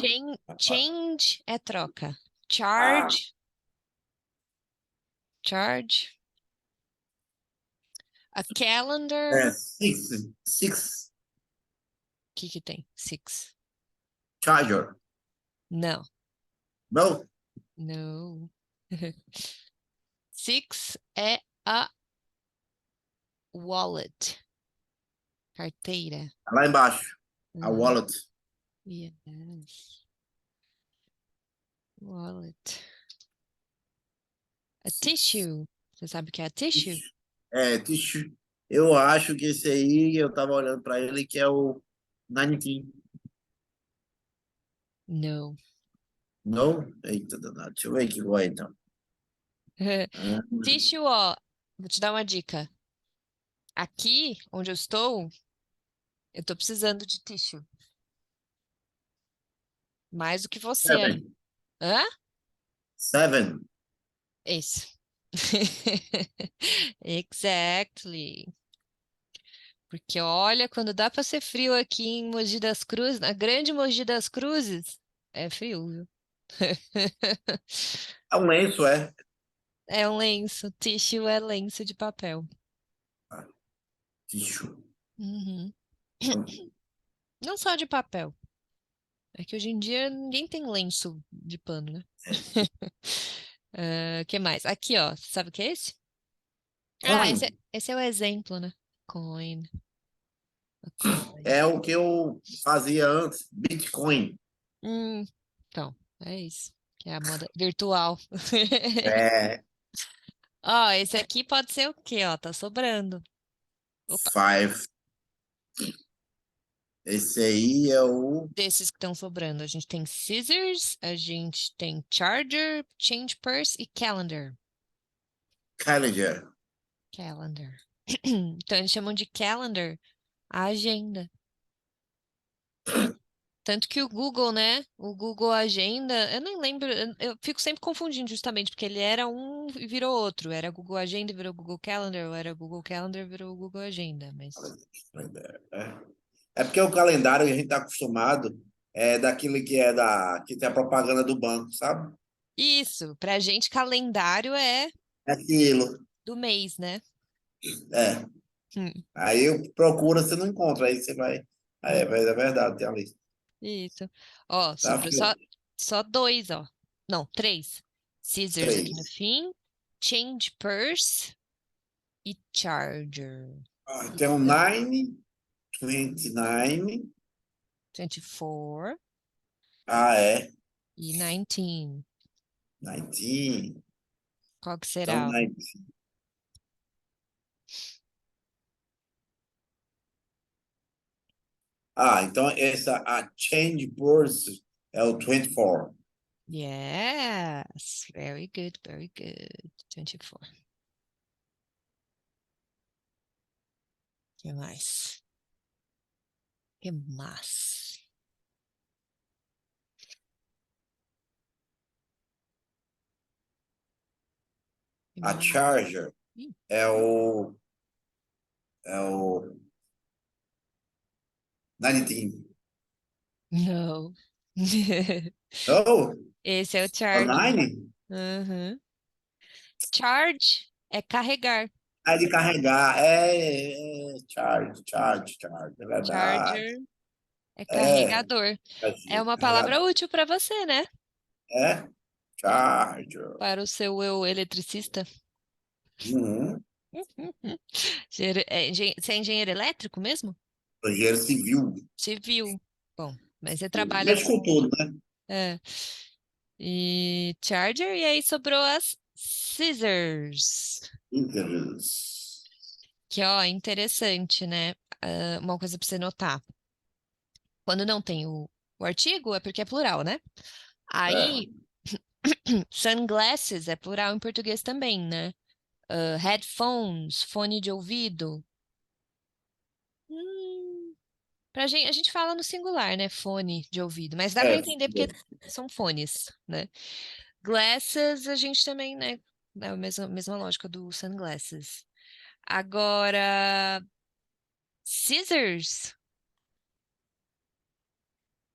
Change é troca. Ah, Charge. Charge. A calendar. six, O que que tem? Six. charger. Não. Não? No. Six é a wallet. Carteira. Lá embaixo, a Uhum. wallet. Yes. Wallet. A tissue. Você sabe o que é a tissue? Tissue. Eu acho que esse aí, eu tava olhando para ele, que é o 19. No. Não? Eita, danado. Deixa eu ver aqui qual é, então. Ah, Tissue, ó. Vou te dar uma dica. Aqui, onde eu tô precisando de tissue. Mais do que você aí. seven. Hã? Seven. Isso. Exactly. Porque olha, quando dá para ser frio aqui em Mogi das Cruzes, na grande Mogi das Cruzes, é frio, viu? É um lenço, é? É um lenço. Tissue é lenço de papel. Ah, tissue. Uhum. Não só de papel. É que hoje em dia ninguém tem lenço de pano, né? Que mais? Aqui, ó. Sabe o que é esse? Ah, Coin. esse é o exemplo, né? Coin. A coin. É o que eu fazia antes, Bitcoin. Hum, então, é isso. Que é a moda virtual. É, Ó, esse aqui pode ser o quê? Ó, tá sobrando. Opa, five. Esse aí é o desses que estão sobrando. A gente tem scissors, a gente tem charger, change purse e calendar. calendar. Calendar. Então, eles chamam de calendar a agenda. Tanto que o Google, né? O Google Agenda, eu nem lembro, eu fico sempre confundindo justamente, porque ele era um e virou outro. Era Google Agenda e virou Google Calendar, ou era Google Calendar e virou Google Agenda, mas... É porque o calendário que a gente está acostumado é daquele que tem a propaganda do banco, sabe? Isso, pra gente calendário é É aquilo. do mês, né? É. Hum, Aí eu procuro, você não encontra, aí você vai. Aí hum, é verdade, tem a lista. isso. Ó, Tá, sobrou só dois, ó. Não, três. Scissors aqui no três. fim, change purse e charger. Tem o 9, 29. 24 Ah, é. e 19. 19. Qual que Então, será? 19. Então essa a change birds é o 24. Yes, very good, very good. 24. Que mais? Que mais? Que A mais? charger Ih, é o 19. não. Oh, Esse é o a charger. 9? Uhum. Charge é carregar. De carregar. Charge. É verdade. Charger é É, carregador. É uma palavra carregador. útil para você, né? É, charger. Para o seu eu eletricista. Uhum. Você é engenheiro elétrico mesmo? Engenheiro civil. Civil. Bom, mas você trabalha Mexe com. com tudo, né? É. E charger, e aí sobrou as scissors. Interesse. Que, ó, interessante, né? Uma coisa para você notar. Quando não tem o artigo, é porque é plural, né? É. Aí, sunglasses é plural em português também, né? Headphones, fone de ouvido. Hum, a gente fala no singular, né? Fone de ouvido, mas dá para É. entender porque são fones, né? Glasses, a gente também, né? É a mesma lógica do sunglasses. Agora, scissors,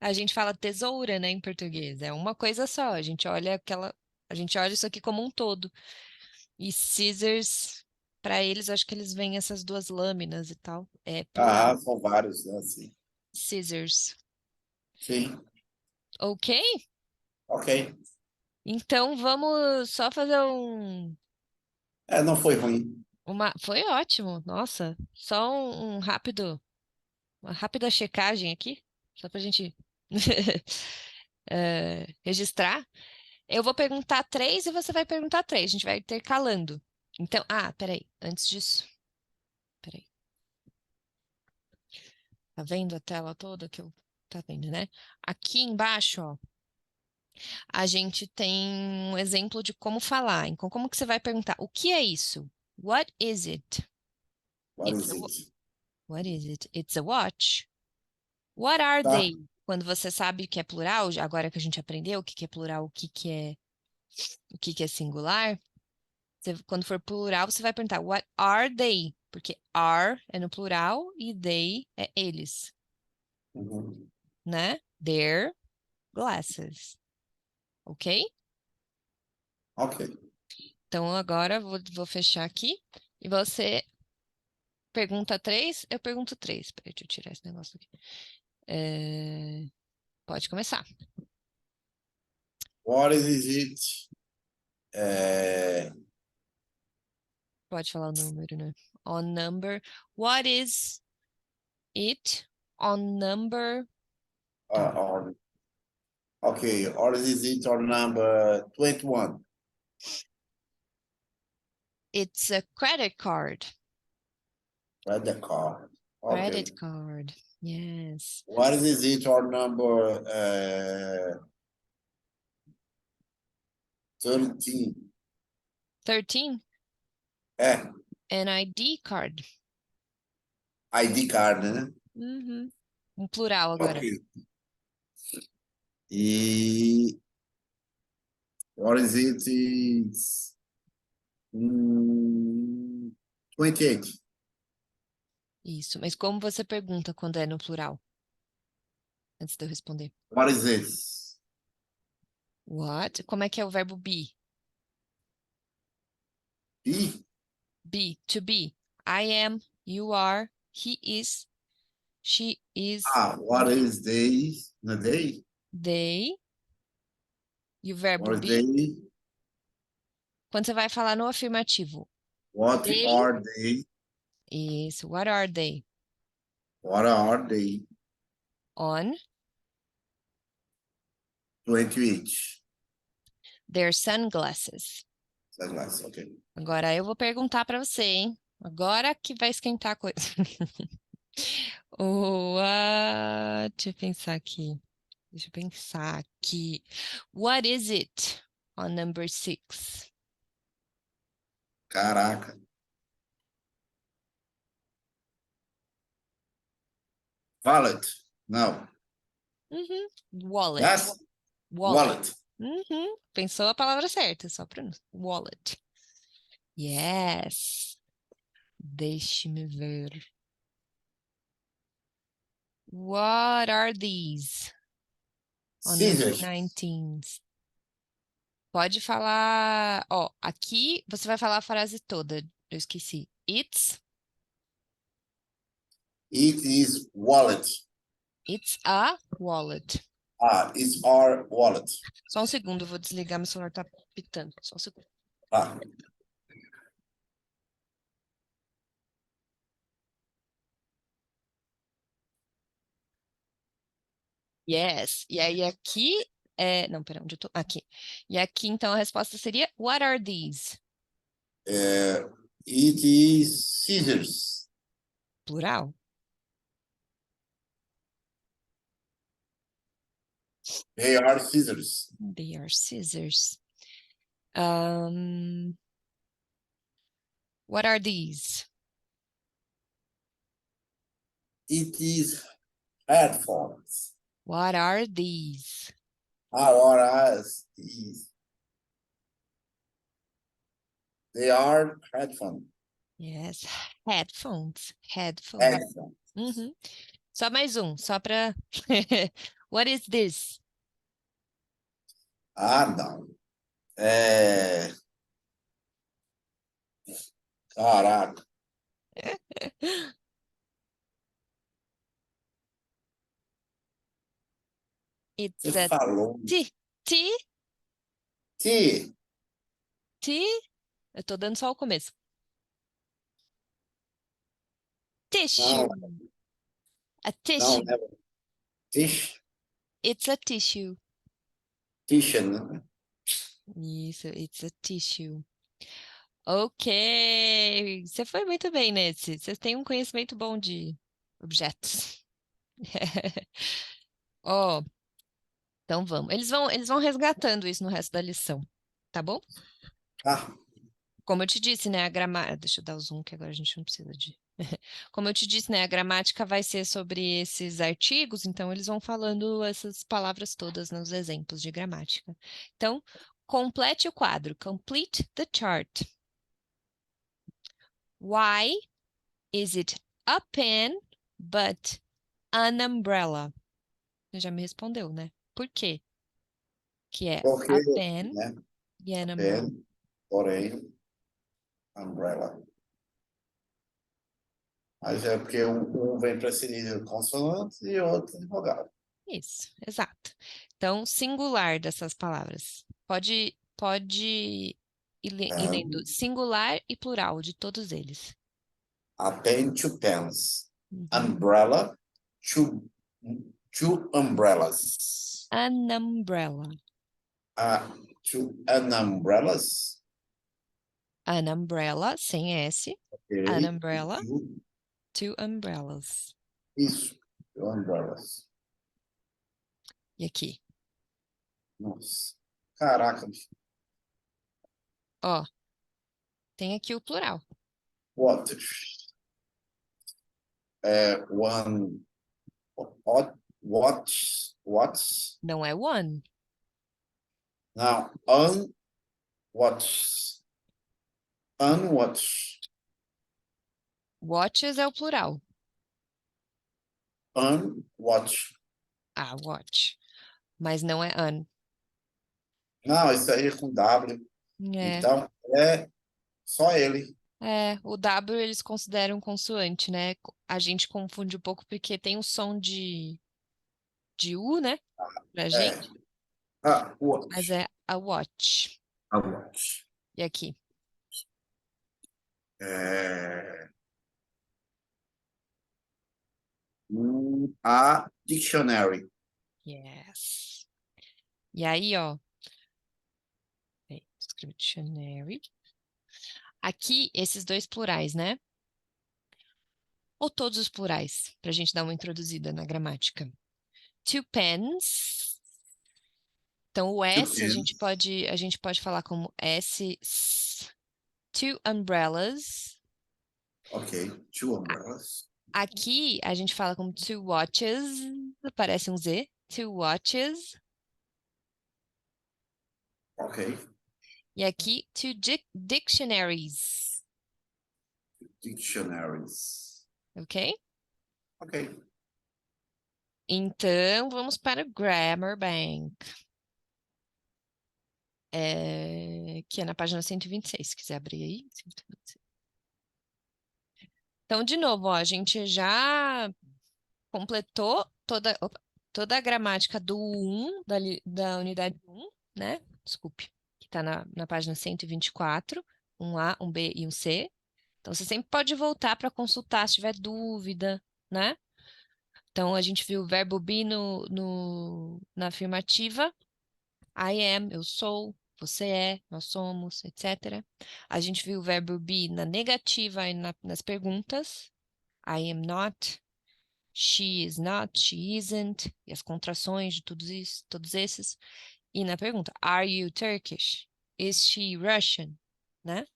a gente fala tesoura, né, em português. É uma coisa só. A gente olha isso aqui como um todo. E scissors, para eles, acho que eles veem essas duas lâminas e tal. É plural. São vários, né? Assim. Scissors. Sim, Ok? ok. Então vamos só fazer Não foi ruim. Foi ótimo, nossa. Só uma rápida checagem aqui, só pra gente registrar. Eu vou perguntar três e você vai perguntar três. A gente vai intercalando. Então, peraí. Antes disso, peraí. Tá vendo a tela toda que eu tá vendo, né? Aqui embaixo, ó, a gente tem um exemplo de como falar. Então, como que você vai perguntar? O que é isso? What is it? What It's is a, it? what is it? It's a watch. What are Tá? they? Quando você sabe que é plural, agora que a gente aprendeu o que que é plural, o que que é singular, quando for plural, você vai perguntar what are they? Porque are é no plural e they é eles, Uhum. né? Their glasses, ok? Ok. Então agora vou fechar aqui e você pergunta três, eu pergunto três. Peraí, deixa eu tirar esse negócio aqui. Pode começar. What is it? É, Pode falar o número, né? On number. What is it on number? uh, Tá. or, ok. What is it on number 21? It's a credit card. Credit card. Okay. Credit card. Yes. What is it on number 13? 13. É, An ID card. ID card, né? Uhum. Um plural Ok. agora. E what is it? Is 28. Isso. Mas como você pergunta quando é no plural? Antes de eu responder. What is this? What? Como é que é o verbo be? E? Be. To be. I am. You are. He is. She is. What is they? The day? They. E o verbo What is be? they? Quando você vai falar no afirmativo. What They. are they? Isso. What are they? What are they? On 28. their sunglasses. Sunglasses, ok. Agora eu vou perguntar para você, hein? Agora que vai esquentar a coisa. Deixa eu pensar aqui. Deixa eu pensar aqui. What is it on number 6? Caraca. Wallet. Não. Uhum. Wallet. Yes? Wallet. Wallet. Uhum. Pensou a palavra certa, só pronúncia. Wallet. Yes. Deixe-me ver. What are these on number Scissors. 19? Pode falar. Ó, aqui você vai falar a frase toda. Eu esqueci. It is wallet. It's a wallet. Ah, it's our wallet. Só um segundo, eu vou desligar, meu celular tá pitando. Só um segundo. Ah, Yes. E aí aqui não, pera, onde eu tô? Aqui. E aqui então a resposta seria What are these? it is scissors. Plural. They are scissors. They are scissors. Um, what are these? It is headphones. What are these? Our is. They are headphones. Yes, headphones. Headphones. Headphones. Uhum. Só mais um, só para. What is this? Ah, não. É... Caraca. It's Você a falou. T. T? T. T? Eu tô dando só o começo. Tissue. Não, A não, tissue. é tish. It's a tissue. Tisha, né? Isso, it's a tissue. Ok, você foi muito bem nesse. Você tem um conhecimento bom de objetos. Ó, então vamos. Eles vão resgatando isso no resto da lição, tá bom? Ah, Como eu te disse, né, a gramática. Deixa eu dar o zoom que agora a gente não precisa de. Como eu te disse, né, a gramática vai ser sobre esses artigos, então eles vão falando essas palavras todas nos exemplos de gramática. Então, complete o quadro. Complete the chart. Why is it a pen but an umbrella? Você já me respondeu, né? Por quê? Que é porque, a pen né? e an umbrella. Pen, porém, umbrella. Mas é porque um vem precedido de consoante e o outro de vogal. Isso, exato. Então, singular dessas palavras. Pode ir lendo Um, singular e plural de todos eles. a pen, two pens. Uhum. Umbrella, two umbrellas. An umbrella. An umbrellas. An umbrella, sem S. An Ok. umbrella, Two, two umbrellas. isso, two umbrellas. E aqui? Nossa, caraca, bicho. Ó, tem aqui o plural. What? One, what's, Não é one. now, what's, unwatch, Watches é o plural. unwatch. Ah, watch. Mas não é an. Não, isso aí é com W. É. Então, é só ele. É, o W eles consideram consoante, né? A gente confunde um pouco porque tem o som de U, né? Pra É. gente, mas Watch. é a watch. A watch. E aqui? É, a dictionary. Yes. E aí, ó, escrevi dictionary. Aqui, esses dois plurais, né? ou todos os plurais, para a gente dar uma introduzida na gramática. Two pens. Então, o Two S pens. a gente pode falar como S. Two umbrellas. Ok. Two umbrellas. Aqui a gente fala como two watches, parece um Z. Two watches. Ok. E aqui two dictionaries, Dictionaries. ok? Ok. Então, vamos para o Grammar Bank, que é na página 126, se quiser abrir aí. 126. Então, de novo, ó, a gente já completou toda a gramática do 1, da unidade 1, né? Desculpe, que está na página 124, um A, um B e um C. Então, você sempre pode voltar para consultar se tiver dúvida, né? Então, a gente viu o verbo be na afirmativa. I am, eu sou. Você é, nós somos, etc. A gente viu o verbo be na negativa e nas perguntas. I am not. She is not, she isn't, e as contrações de todos esses. E na pergunta, are you Turkish? Is she Russian? Né?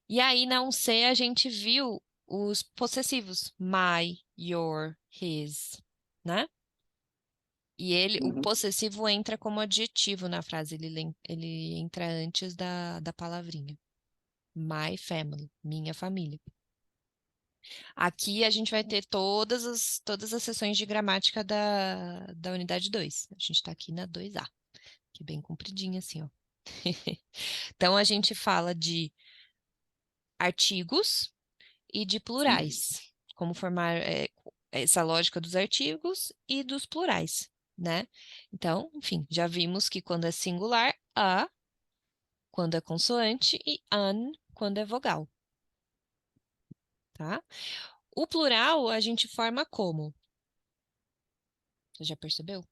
E aí na 1C a gente viu os possessivos, my, your, his, né? E o Uhum. possessivo entra como adjetivo na frase, ele entra antes da palavrinha. My family, minha família. Aqui a gente vai ter todas as sessões de gramática da unidade 2. A gente está aqui na 2A, que é bem compridinha assim, ó. Então a gente fala de artigos e de Sim. plurais, como formar essa lógica dos artigos e dos plurais, né? Então, enfim, já vimos que quando é singular, a, quando é consoante, e an, quando é vogal, tá? O plural a gente forma como? Você já percebeu?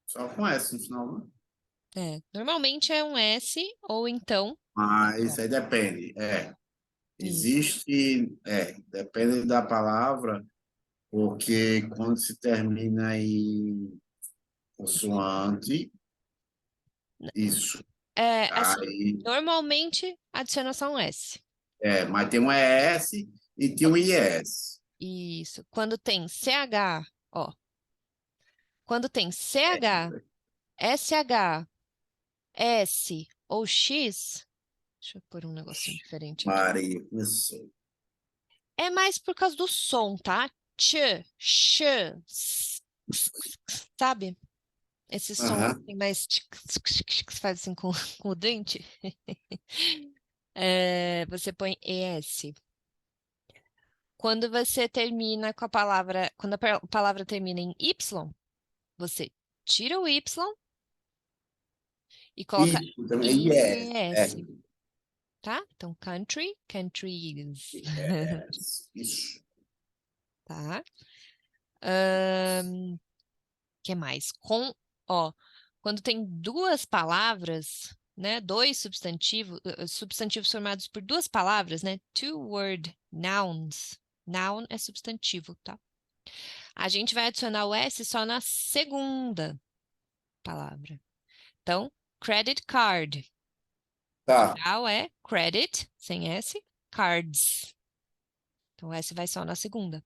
Só com S no final, né? Normalmente é um S ou então Mas Y. aí depende. Isso. Existe, depende da palavra, porque quando se termina em consoante, isso. Assim, Aí, normalmente adiciona só um S. mas tem um ES e tem Ó, um IS. isso. Quando tem CH, ó. Quando tem É, CH, SH, S ou X, deixa eu pôr um negocinho diferente aqui. Maria, isso. É mais por causa do som, tá? Ch, sabe? Esse som Aham. assim, mais que se faz assim com o dente. Você põe ES. Quando você termina com a palavra, quando a palavra termina em Y, você tira o Y e coloca Isso também, IS. IES, tá? Então, country, countries, Isso. tá? Que mais? Ó, quando tem duas palavras, né? Dois substantivos formados por duas palavras, né? Two word nouns. Noun é substantivo, tá? A gente vai adicionar o S só na segunda palavra. Então, credit card. Tá. Plural é credit, sem S, cards. Então, o S vai só na segunda.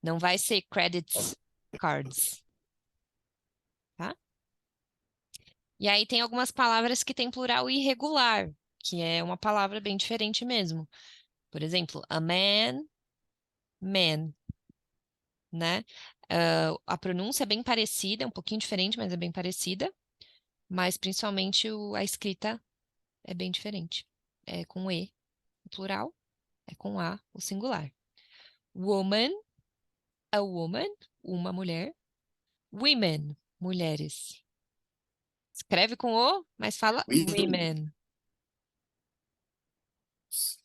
Não vai ser credits, cards, tá? E aí tem algumas palavras que têm plural irregular, que é uma palavra bem diferente mesmo. Por exemplo, a man, man, né? A pronúncia é bem parecida, é um pouquinho diferente, mas é bem parecida. Mas principalmente a escrita é bem diferente. É com E, o plural, é com A, o singular. Woman, a woman, uma mulher. Women, mulheres. Escreve com O, mas fala Women. women. Você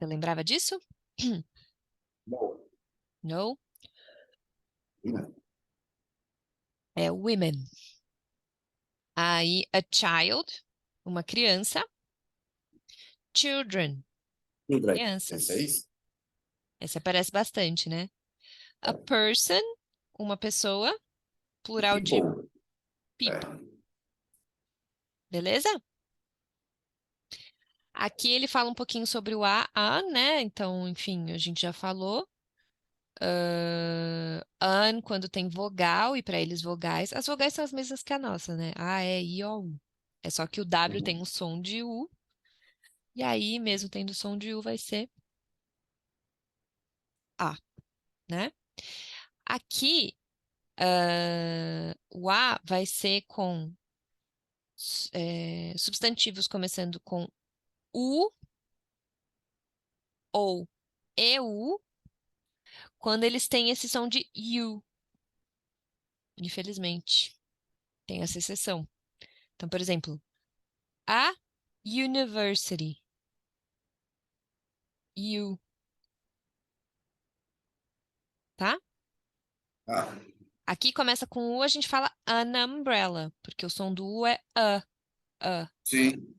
lembrava disso? Bom, No? É women. Aí, a child, uma criança. Children, Children. Esse é Crianças. isso? Essa aparece bastante, né? A person, uma pessoa, plural de People. É. people. Beleza? Aqui ele fala um pouquinho sobre o a, né? Então, enfim, a gente já falou. An, quando tem vogal, e para eles vogais. As vogais são as mesmas que a nossa, né? A, E, I, O, U. É só que o W tem Uhum. um som de U, e aí, mesmo tendo som de U, vai ser A, né? Aqui, o A vai ser com substantivos começando com U ou EU, quando eles têm esse som de U, infelizmente. Tem essa exceção. Então, por exemplo, a university, U, tá? Ah, Aqui começa com U, a gente fala an umbrella, porque o som do U é a. sim.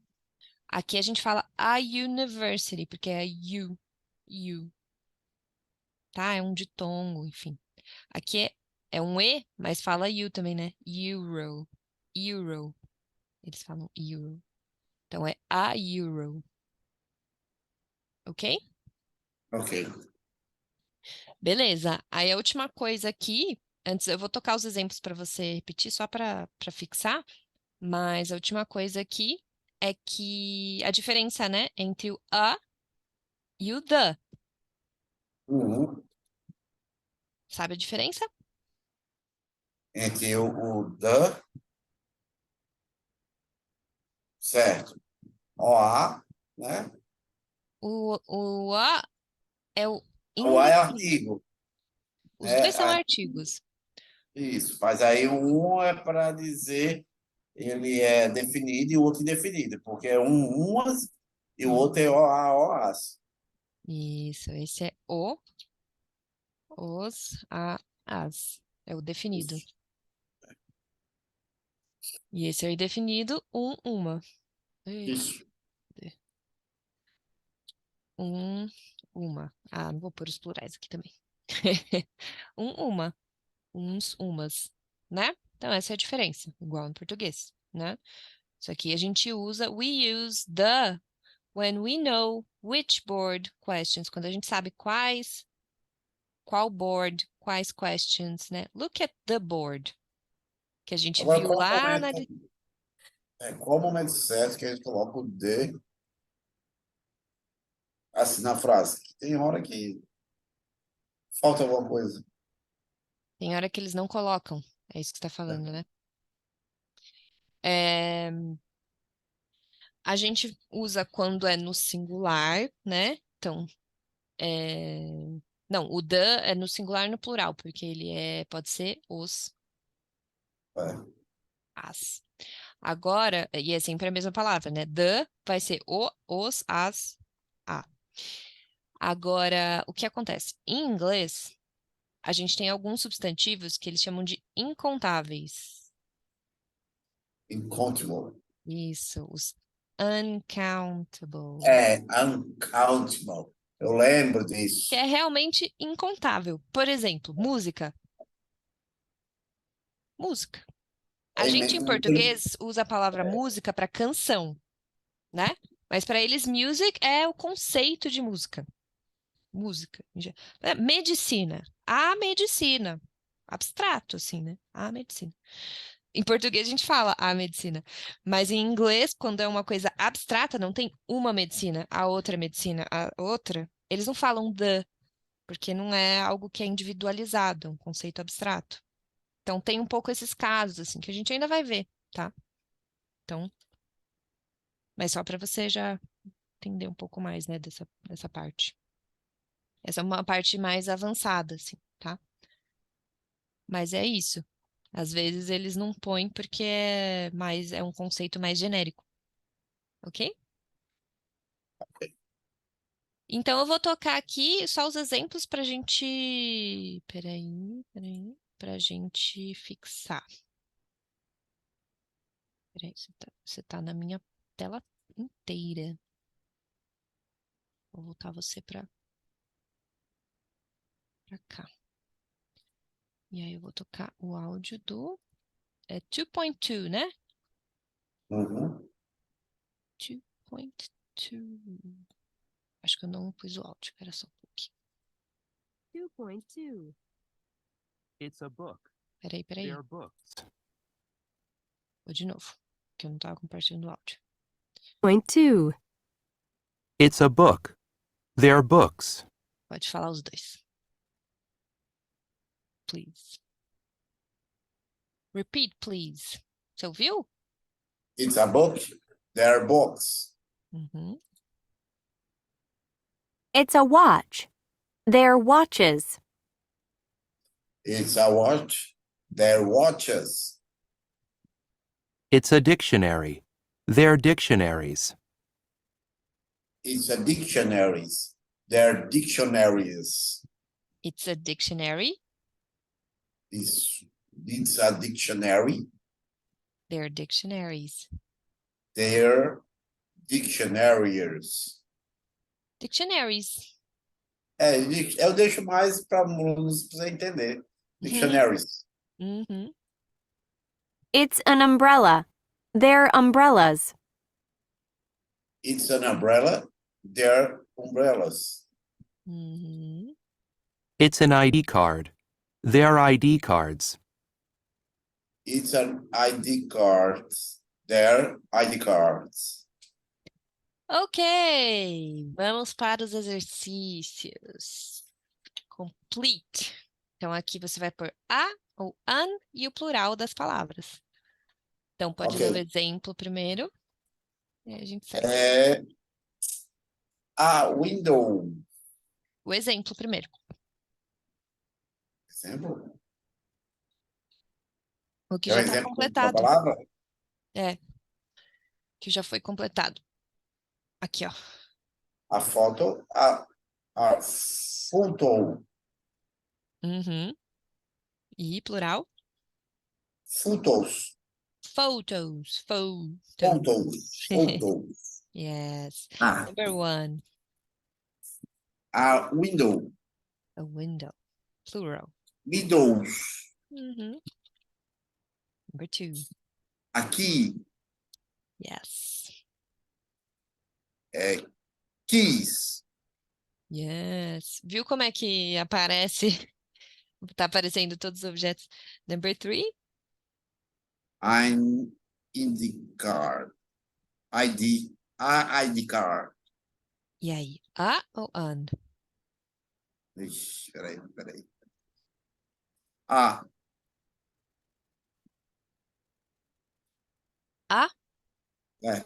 Aqui a gente fala a university, porque é U, tá? É um ditongo, enfim. Aqui é um E, mas fala U também, né? Euro. Eles falam euro. Então é a euro, ok? Ok. Beleza. Aí a última coisa aqui, antes eu vou tocar os exemplos para você repetir, só para fixar, mas a última coisa aqui é que a diferença, né, entre o a e o the. Uhum. Sabe a diferença? Entre o the, certo? O A, né? O a é o O A é indefinido. artigo. Os dois são É, artigos. isso. Mas aí um é para dizer ele é definido e o outro indefinido, porque é umas e o outro é o A, o as. Isso, esse é o, os, a, as. É o definido. Isso. E esse é o indefinido, uma. Ei, Isso. Um, uma. Ah, não vou pôr os plurais aqui também. Uma. Uns, umas. Né? Então, essa é a diferença, igual no português, né? Isso aqui a gente usa, we use the when we know which board questions, quando a gente sabe qual board, quais questions, né? Look at the board, que a gente Agora, viu lá na. qual o momento certo que a gente coloca o de assim na frase? Que tem hora que falta alguma coisa. Tem hora que eles não colocam, é isso que você está Né? falando, né? É, a gente usa quando é no singular, né? Então, é, não, o the é no singular e no plural, porque ele pode ser os, É. as. Agora, e é sempre a mesma palavra, né? The vai ser o, os, as, a. Agora, o que acontece? Em inglês, a gente tem alguns substantivos que eles chamam de incontáveis. Incontable. Isso, os uncountable. É, uncountable. Eu lembro Que disso. é realmente incontável. Por exemplo, música. Música. A É, gente em português usa a palavra música para canção, né? Mas para eles, music é o conceito de música. Música. Medicina. A medicina. Abstrato, assim, né? A medicina. Em português a gente fala a medicina. Mas em inglês, quando é uma coisa abstrata, não tem uma medicina, a outra medicina, a outra. Eles não falam the, porque não é algo que é individualizado, é um conceito abstrato. Então tem um pouco esses casos, assim, que a gente ainda vai ver, tá? Então, mas só para você já entender um pouco mais, né, dessa parte. Essa é uma parte mais avançada, assim, tá? Mas é isso. Às vezes eles não põem porque é um conceito mais genérico, ok? Então eu vou tocar aqui só os exemplos para gente. Peraí, para gente fixar. Peraí, você tá na minha tela inteira. Vou voltar você pra cá. E aí eu vou tocar o áudio do 2.2, né? Uhum. 2.2. Acho que eu não pus o áudio, era só um pouquinho. 2.2. It's a book. Peraí. They are books. Vou de novo, que eu não tava compartilhando o áudio. 2. It's a book. They're books. Pode falar os dois. Please. Repeat, please. Você ouviu? It's a book. There are books. Uhum. It's a watch. They're watches. It's a watch. There are watches. It's a dictionary. They're dictionaries. It's a dictionaries. There are dictionaries. It's a dictionary. It's a dictionary. They're dictionaries. They're dictionaries. Dictionaries. Eu deixo mais para alunos para você entender. Dictionaries. Uhum. It's an umbrella. They're umbrellas. It's an umbrella. They're umbrellas. Uhum. It's an ID card. They're ID cards. It's an ID card. They're ID cards. Ok, vamos para os exercícios. Complete. Então, aqui você vai pôr a ou an e o plural das palavras. Então, pode ler o Ok. exemplo primeiro. E aí a gente segue. A window. O exemplo primeiro. Exemplo? O que É um já está exemplo da completado. palavra? É. Que já foi completado. Aqui, ó. A foto. A photo. Uhum. E plural? Photos. Photos. Photos. Photos. Yes. Ah, Number 1. a window. A window. Plural. Windows. Uhum. Number 2. Aqui. Yes. Keys. Yes. Viu como é que aparece? Tá aparecendo todos os objetos. Number 3. I'm in the car. ID. A ID card. E aí? A ou an? Ixi, peraí. A. A? É.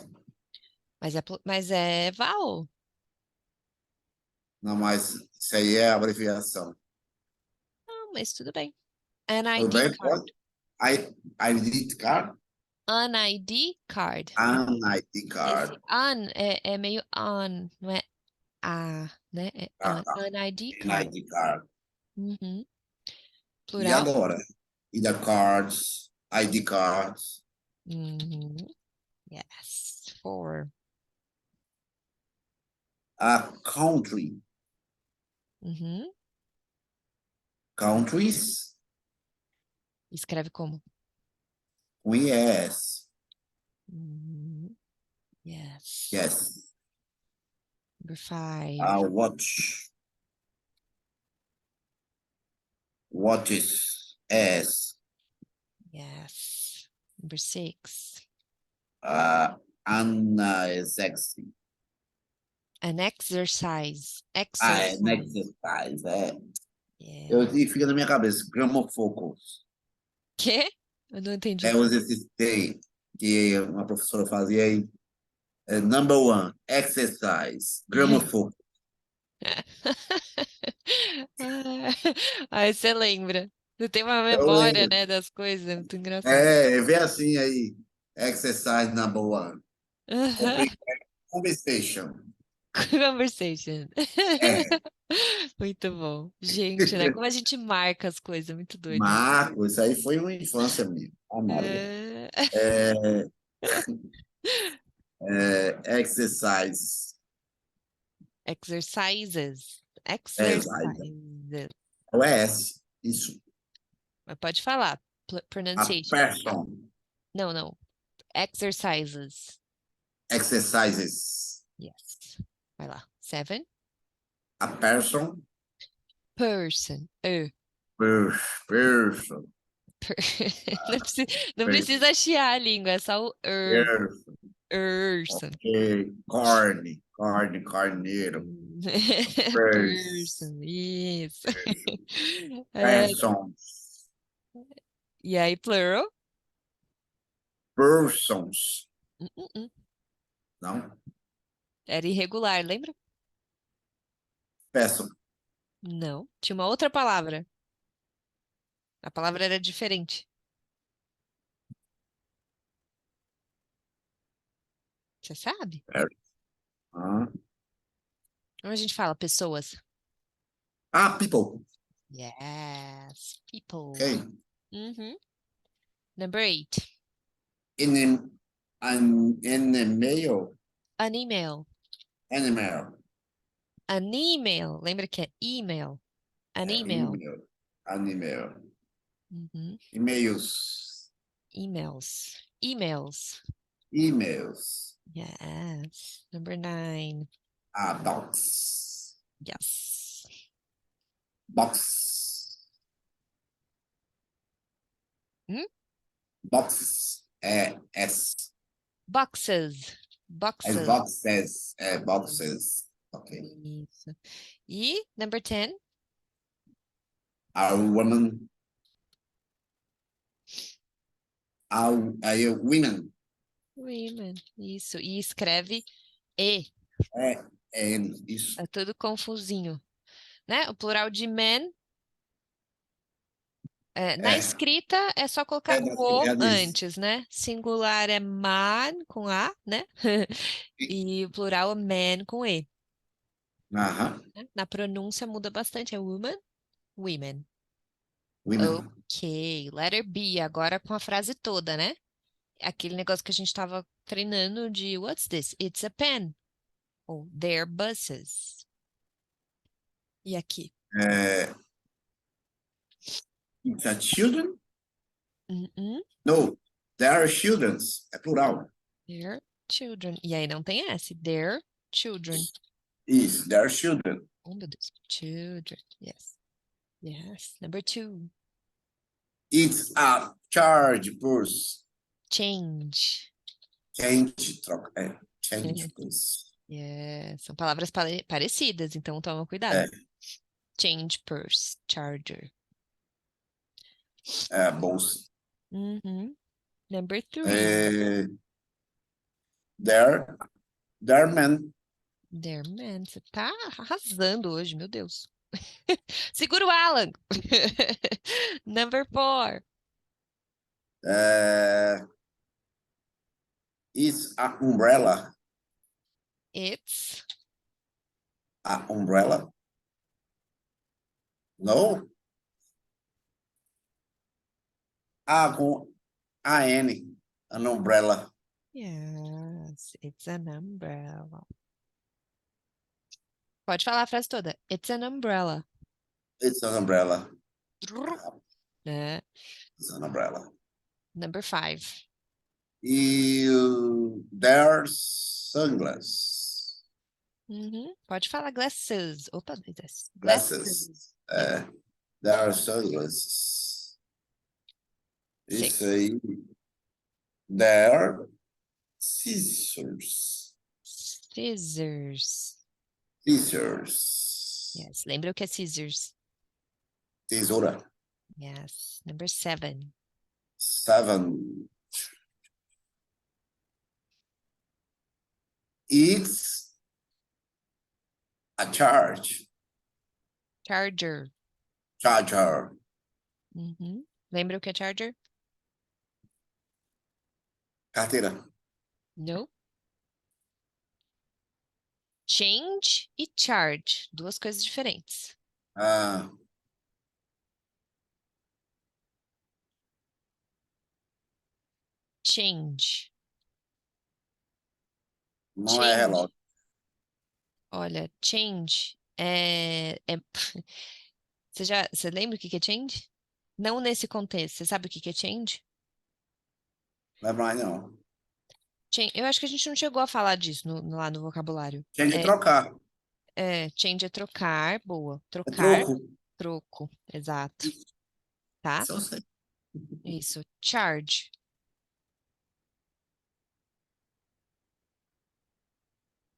Mas é vowel. Não, mas isso aí é a abreviação. Não, mas tudo bem. An Tudo ID bem? card. Pode? ID card? An ID card. An ID Esse card. an é meio on, não é a, né? É Tá. an ID An card. ID card. Uhum. E Plural? agora? ID cards, ID cards. Uhum. Yes. 4. A country. Uhum. Countries. Escreve como? Com yes. Uhum. Yes. Yes. Number 5. A watch. Watches. As. Yes. Number 6. An exercise. An exercise. An Exercise. exercise. Yeah. E fica na minha cabeça. Gramofocus. Quê? Eu não entendi. É um exercício que uma professora fazia aí. Number 1, exercise. Gramofocus. Aí você lembra. Você tem uma Eu memória, lembro. né, das coisas, é muito engraçado. Vê assim aí. Exercise number 1. Conversation. Conversation. É, Muito bom. Gente, né? Como a gente marca as coisas, muito doido. Marco, isso aí foi uma infância minha. Ah, Maria. É... Exercise. Exercises. Exercise. Exercises. É o S. Isso. Mas pode falar. A Pronunciation. person. Não, não. Exercises. Exercises. Yes. Vai lá. 7. A person. Person. Person. Não precisa, não precisa chiar a língua, é só o Person. person. Ok. Carneiro. Person, isso. É, Persons. e aí, plural? Persons. Uh. Não? Era irregular, lembra? Person. Não. Tinha uma outra palavra. A palavra era diferente. Você sabe? Ah, Como a gente fala pessoas? people. Yes, people. Ok. Uhum. Number 8. In the mail. An email. Animal. An email. Lembra que é email? An email. Animal. Uhum. E-mails. Emails. Emails. Emails. Yes. Number 9. Box. Yes. Box. Hum? Boxes. S. Boxes. As Boxes. boxes. Boxes. Ok. Isso. E number 10. A woman. A women. Women. Isso. E escreve E. Isso. É tudo confusinho, né? O plural de men, na escrita é só colocar o Disso. antes, né? Singular é man com A, né? E o plural é man com E. Aham. Né? Na pronúncia muda bastante. É woman, women. Women. Ok. Letter B, agora com a frase toda, né? Aquele negócio que a gente estava treinando de What's this? It's a pen. Ou they're buses. E aqui? It's a children? Uh-uh. No. There are children. É plural. Their children. E aí não tem S. Their children. Isso. There are children. Oh, meu Deus. Children. Yes. Yes. Number 2. It's a charge purse. Change. Change. Troca. Change purse. Yes. São palavras parecidas, então toma cuidado. Change purse. Charger. Bolsa. Uhum. Number 3. There men. There, man. Você tá arrasando hoje, meu Deus. Segura o Alan. Number 4. It's a umbrella. It's A umbrella. No. Com AN. An umbrella. yes, it's an umbrella. Pode falar a frase toda. It's an umbrella. It's an umbrella. Né? It's an umbrella. Number 5. There's sunglasses. Uhum. Pode falar glasses. Opa, glasses. Glasses. There are sunglasses. Six. Isso aí. There are scissors. Scissors. Scissors. Yes. Lembra o que é scissors? Tesoura. Yes. Number 7. 7. It's a charge. Charger. Charger. Uhum. Lembra o que é charger? Carteira. No. Change e charge. Duas coisas diferentes. Change. Não é Change. relógio. Olha, change você lembra o que que é change? Não nesse contexto. Você sabe o que que é change? Lembra mais não. Eu acho que a gente não chegou a falar disso lá no vocabulário. Tinha de É, trocar. change é trocar, boa. É Trocar, troco. troco, exato. Tá? Isso eu sei. Isso. Charge.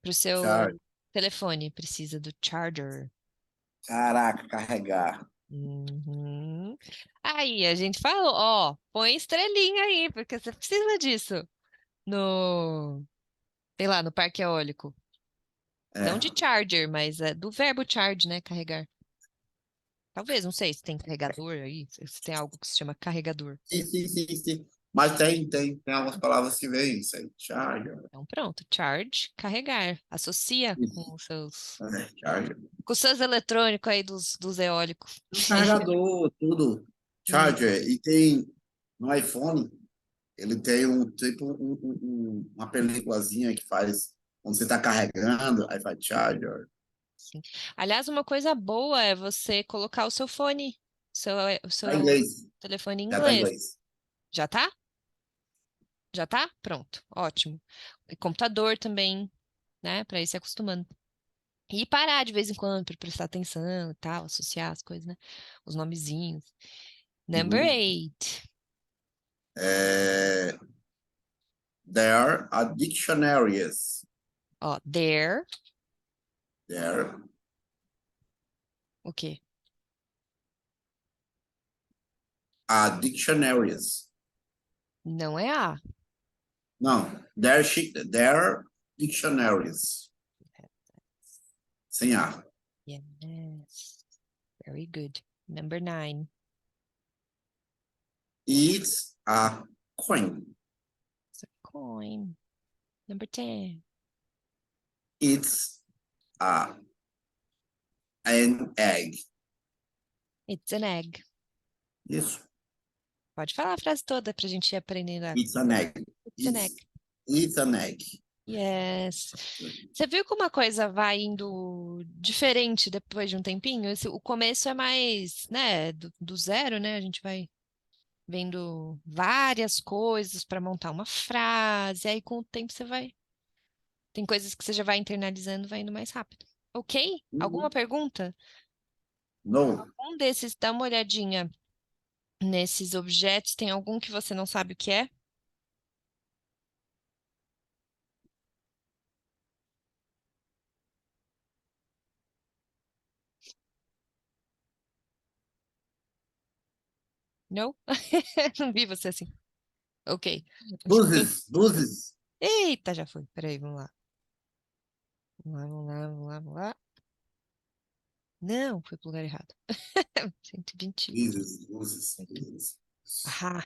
Pro Charge. seu telefone, precisa do charger. Caraca, carregar. Uhum. Aí, a gente falou, ó, põe estrelinha aí, porque você precisa disso no, sei lá, no parque eólico. Não de É. charger, mas do verbo charge, né? Carregar. Talvez, não sei se tem carregador aí, se tem algo que se chama carregador. Sim. Mas tem algumas palavras que vêm isso aí. Charge. Então, pronto, charge, carregar. Associa com os seus, Charge. com os seus eletrônicos aí dos eólicos. Um carregador, tudo. Isso. Charger. E tem no iPhone, ele tem um tipo uma películazinha que faz quando você está carregando, aí faz charger. Sim. Aliás, uma coisa boa é você colocar o seu fone, o Tá em seu inglês. telefone em Já tá em inglês. inglês. Já tá? Já tá? Pronto. Ótimo. E computador também, né? Para ir se acostumando. E parar de vez em quando para prestar atenção e tal, associar as coisas, né? Os nomezinhos. Number Uhum. 8. É, there are dictionaries. Ó, there. There O quê? are dictionaries. Não é a. Não, there are dictionaries. Sem A. Yes. Very good. Number 9. It's a coin. It's a coin. Number 10. It's a an egg. It's an egg. Isso. Pode falar a frase toda pra gente ir aprendendo. It's an egg. It's an egg. It's an egg. Yes. Você viu como a coisa vai indo diferente depois de um tempinho? O começo é mais, né, do zero, né? A gente vai vendo várias coisas para montar uma frase, aí com o tempo você vai. Tem coisas que você já vai internalizando, vai indo mais rápido. Ok? Alguma pergunta? No. Um desses, dá uma olhadinha nesses objetos. Tem algum que você não sabe o que é? Não? Não vi você assim. Ok. Luzes. Eita, já foi. Peraí, vamos lá. Vamos lá. Não, foi pro lugar errado. 128. Luzes. Ah,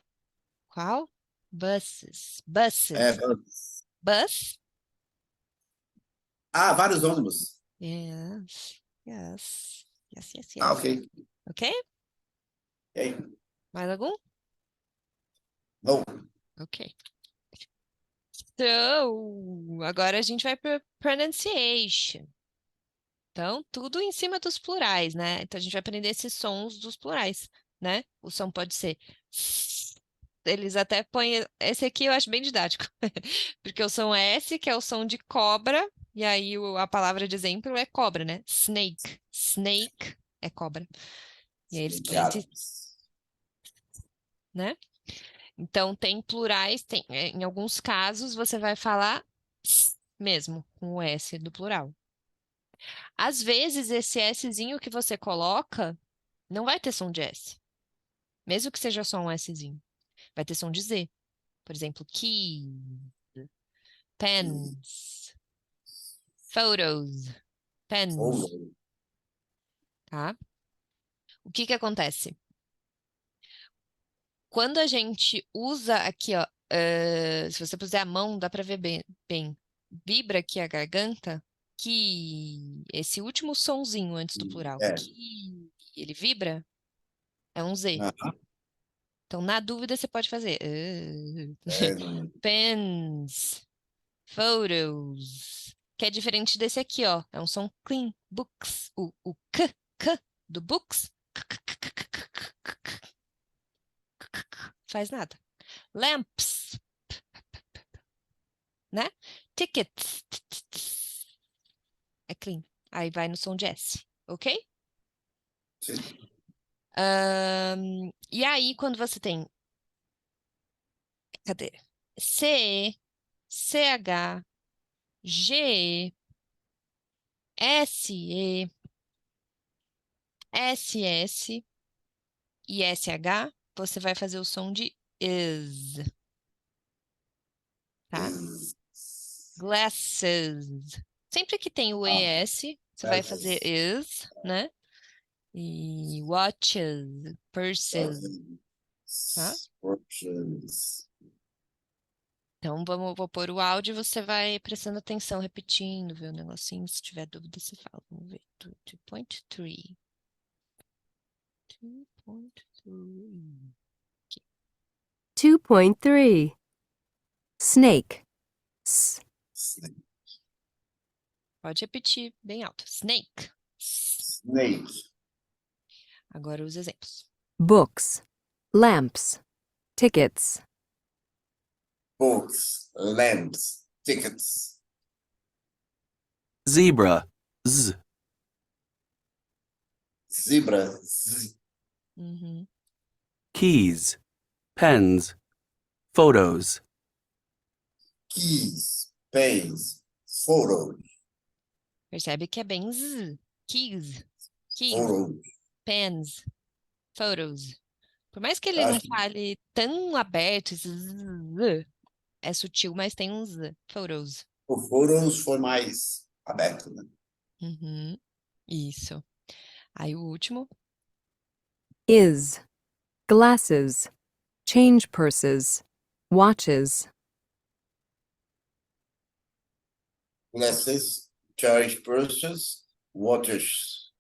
qual? Buses. É, Buses. Bus? vários ônibus. Yes. Yes. Yes. Ok. Ok? Ok. Mais algum? No. Ok. So, agora a gente vai para pronunciation. Então, tudo em cima dos plurais, né? Então, a gente vai aprender esses sons dos plurais, né? O som pode ser. Eles até põem. Esse aqui eu acho bem didático. Porque o som é S, que é o som de cobra, e aí a palavra de exemplo é cobra, né? Snake. Snake é cobra. E aí eles põem esse, né? Então, tem plurais, em alguns casos você vai falar mesmo, com o S do plural. Às vezes, esse Szinho que você coloca não vai ter som de S, mesmo que seja só um Szinho. Vai ter som de Z. Por exemplo, keys, pens, photos, pens, tá? O que que acontece? Quando a gente usa aqui, ó, se você puser a mão, dá para ver bem. Vibra aqui a garganta, que esse último sonzinho antes do plural, É. que ele vibra, é um Z. Aham. Então, na dúvida, você pode fazer É, não. pens, photos, que é diferente desse aqui, ó. É um som clean, books. O k do books faz nada. Lamps, né? Tickets, é clean. Aí vai no som de S, ok? Sim. E aí, quando você tem, cadê? C, CH, G, SE, SS e SH, você vai fazer o som de is, tá? Glasses. Sempre que tem o ES, você vai fazer is, né? E watches, purses, tá? Watches. Então, vou pôr o áudio e você vai prestando atenção, repetindo, ver o negocinho. Se tiver dúvida, você fala. Vamos ver. 2.3. 2.3. 2.3. Snake. S. Pode repetir bem alto. Snake. Snake. Agora os exemplos. Books. Lamps. Tickets. Books. Lamps. Tickets. Zebra. Z. Zebra. Z. Uhum. Keys. Pens. Photos. Keys. Pens. Photos. Percebe que é bem z. Keys. Keys. Photos. Pens. Photos. Por mais que ele Eu não acho que fale tão aberto, esse z, é sutil, mas tem um z. Photos. o photos foi mais aberto, né? Uhum. Isso. Aí o último. Is. Glasses. Change purses. Watches. Glasses. Charge purses. Watches.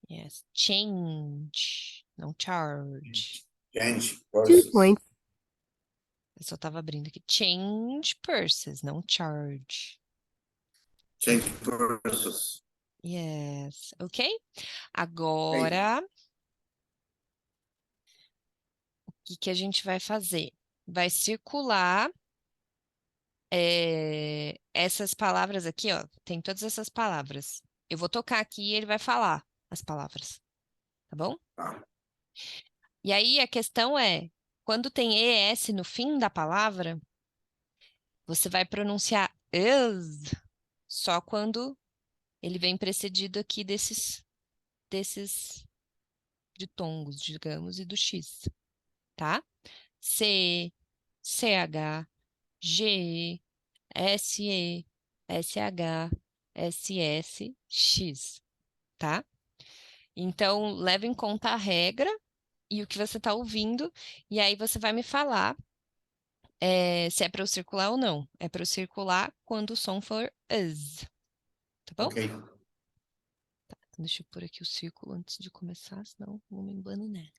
Yes. Change. Não charge. Change 2 purses. point. Eu só tava abrindo aqui. Change purses, não charge. Change purses. Yes. Ok? Agora, o que a gente vai fazer? Vai circular essas palavras aqui, ó. Tem todas essas palavras. Eu vou tocar aqui e ele vai falar as palavras. Tá bom? Tá. E aí a questão é, quando tem ES no fim da palavra, você vai pronunciar is só quando ele vem precedido aqui desses ditongos, digamos, e do X, tá? C, CH, G, SE, SH, SS, X, tá? Então, leva em conta a regra e o que você está ouvindo, e aí você vai me falar se é para eu circular ou não. É para eu circular quando o som for is, tá bom? Ok. Deixa eu pôr aqui o círculo antes de começar, senão vou me embananar.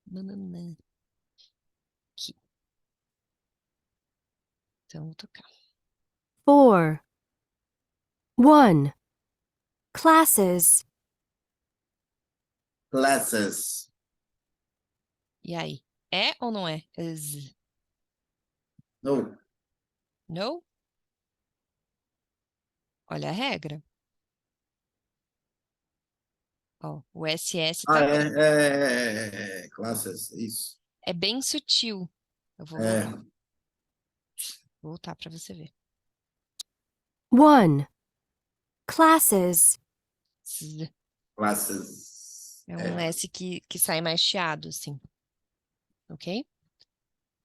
Bananá. Aqui. Então, vou tocar. 4. 1. Classes. Glasses. E aí? É ou não é? Is. No. No? Olha a regra. Ó, o SS tá bem. Classes. Isso. É bem sutil. Eu vou É. voltar para você ver. 1. Classes. Z. Classes. É um S que sai mais chiado, assim. Ok?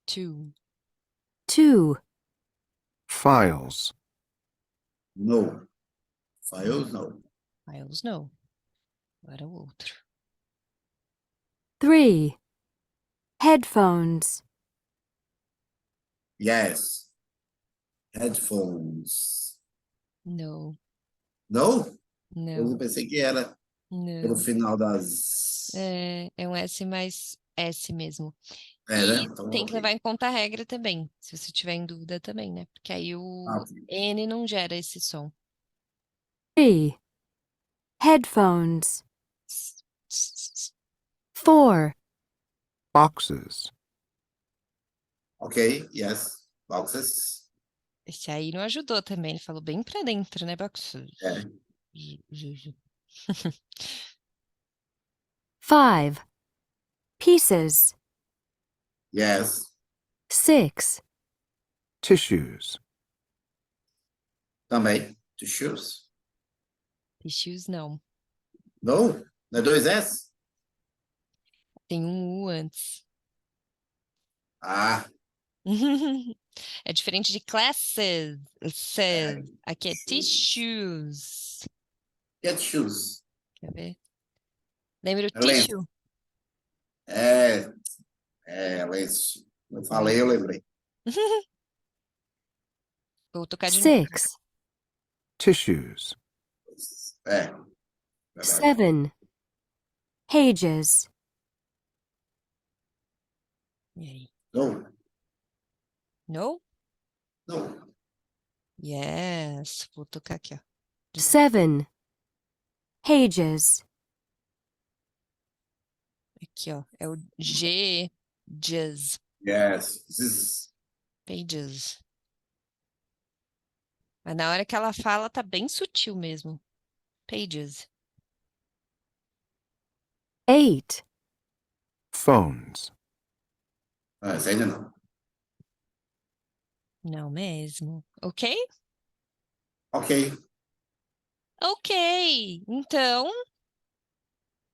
2. 2. Files. No. Files, no. Files, no. Agora o outro. 3. Headphones. Yes. Headphones. No. No? Eu No. pensei que era pelo No. final das. É um S mais S mesmo. Né? E Então, tem que ok. levar em conta a regra também, se você tiver em dúvida também, né? Porque aí Ah, o ok. N não gera esse som. 3. Headphones. 4. Boxes. Ok, yes. Boxes. Esse aí não ajudou também. Ele falou bem pra dentro, né, Boxus? É. 5. Pieces. Yes. 6. Tissues. Também. Tissues. Tissues não. Não? Não é dois S? Tem um U antes. Ah, É diferente de classes. Says. Aqui é shoes. tissues. Get shoes. Quer ver? Lembra o É lenço. tissue? Lenço. Eu falei, eu lembrei. Vou tocar de novo. 6. É, Tissues. verdade. 7. Pages. E aí? Não, No? não. Yes. Vou tocar aqui, ó. 7. Pages. Aqui, ó. É o G. Jazz. Yes. This Pages. Mas na hora que ela fala, tá bem sutil mesmo. Pages. 8. Phones. esse ainda não. Não mesmo. Ok? Ok. Ok. Então,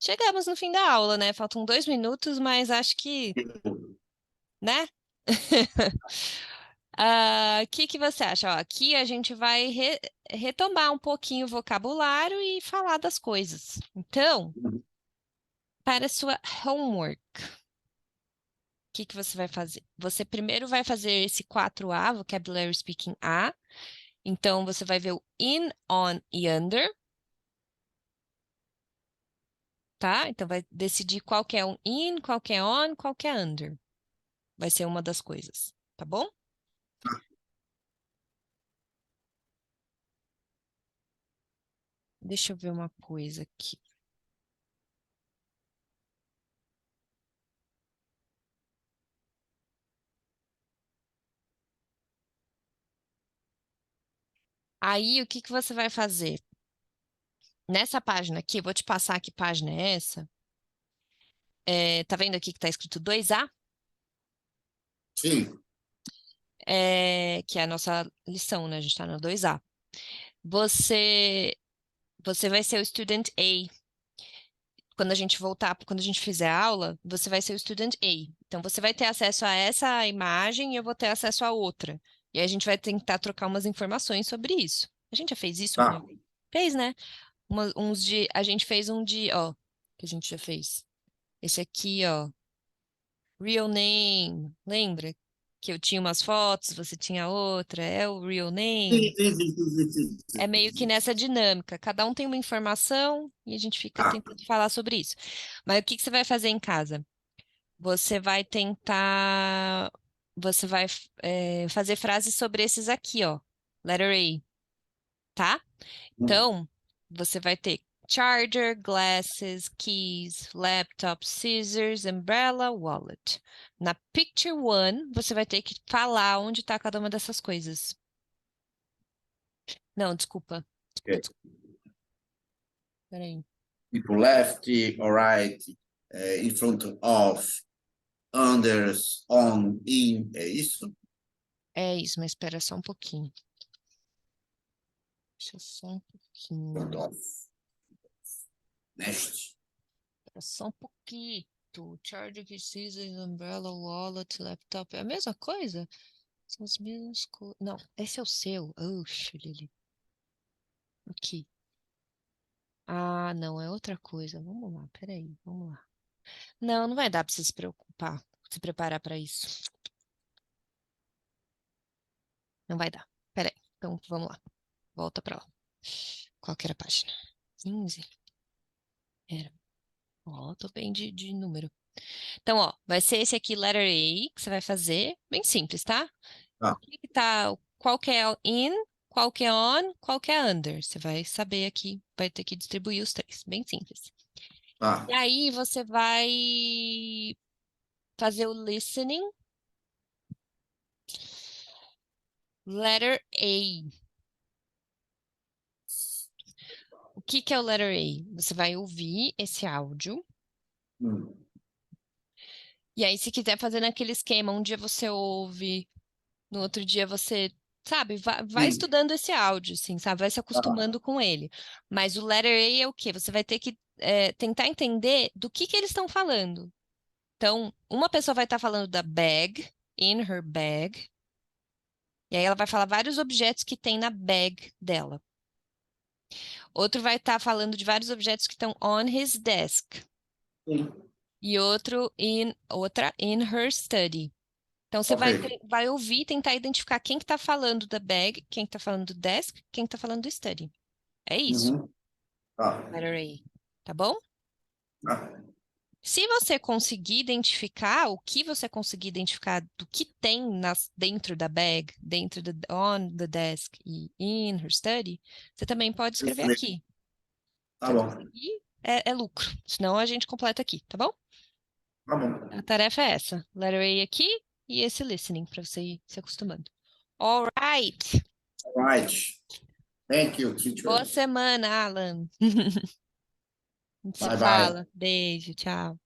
chegamos no fim da aula, né? Faltam 2 minutos, mas acho que, né? O que você acha? Ó, aqui a gente vai retomar um pouquinho o vocabulário e falar das coisas. Então, para a sua homework, o que você vai fazer? Você primeiro vai fazer esse 4A, Vocabulary Speaking A. Então, você vai ver o in, on e under. Tá? Então, vai decidir qual que é um in, qual que é on, qual que é under. Vai ser uma das coisas, tá bom? Deixa eu ver uma coisa aqui. Aí, o que você vai fazer? Nessa página aqui, eu vou te passar que página é essa. Tá vendo aqui que tá escrito 2A? Sim. Que é a nossa lição, né? A gente tá no 2A. Você vai ser o student A. Quando a gente voltar, quando a gente fizer a aula, você vai ser o student A. Então, você vai ter acesso a essa imagem e eu vou ter acesso a outra. E aí a gente vai tentar trocar umas informações sobre isso. A gente já fez isso Tá. alguma vez? Fez, né? A gente fez um de, ó, que a gente já fez. Esse aqui, ó, real name, lembra? Que eu tinha umas fotos, você tinha outra, é o real name. Sim. É meio que nessa dinâmica. Cada um tem uma informação e a gente fica Ah, tentando falar sobre isso. Mas o que você vai fazer em casa? Você vai tentar. Você vai fazer frases sobre esses aqui, ó. Letter A, tá? Então, você vai ter charger, glasses, keys, laptop, scissors, umbrella, wallet. Na picture one, você vai ter que falar onde está cada uma dessas coisas. Não, desculpa. ok. Peraí. Tipo left or right, in front of, under, on, in, é isso? É isso, mas espera só um pouquinho. Deixa eu só um pouquinho. Front of. Next. Espera só um pouquinho. Charger, key, scissors, umbrella, wallet, laptop. É a mesma coisa? São as mesmas coisas. Não, esse é o seu. Oxe, Lili. Aqui. Ah, não, é outra coisa. Vamos lá, peraí, vamos lá. Não, não vai dar pra você se preocupar, se preparar pra isso. Não vai dar. Peraí, então vamos lá. Volta pra lá. Qual que era a página? 15? Era. Ó, tô bem de número. Então, ó, vai ser esse aqui, letter A, que você vai fazer. Bem simples, tá? Tá. O que que tá, qual que é o in, qual que é on, qual que é under. Você vai saber aqui, vai ter que distribuir os três, bem simples. Tá. E aí você vai fazer o listening. Letter A. O que que é o letter A? Você vai ouvir esse áudio. Hum. E aí, se quiser fazer naquele esquema, um dia você ouve, no outro dia você, sabe, vai Sim. estudando esse áudio, assim, sabe? Vai se Tá. acostumando com ele. Mas o letter A é o quê? Você vai ter que tentar entender do que eles estão falando. Então, uma pessoa vai estar falando da bag, in her bag, e aí ela vai falar vários objetos que tem na bag dela. Outro vai estar falando de vários objetos que estão on his desk. Sim. E outra in her study. Então você Ok. vai ouvir e tentar identificar quem que tá falando da bag, quem que tá falando do desk, quem que tá falando do study. É isso, Uhum. Tá. letter A. Tá bom? Tá. Se você conseguir identificar o que você conseguir identificar do que tem dentro da bag, dentro do on the desk e in her study, você também pode escrever Excelente. aqui. Tá Se bom. conseguir, é lucro. Senão a gente completa aqui, tá bom? Tá bom. A tarefa é essa. Letter A aqui e esse listening, para você ir se acostumando. All right. All right. Thank you, Boa teacher. semana, Alan. A gente se Bye bye. fala. Beijo, tchau.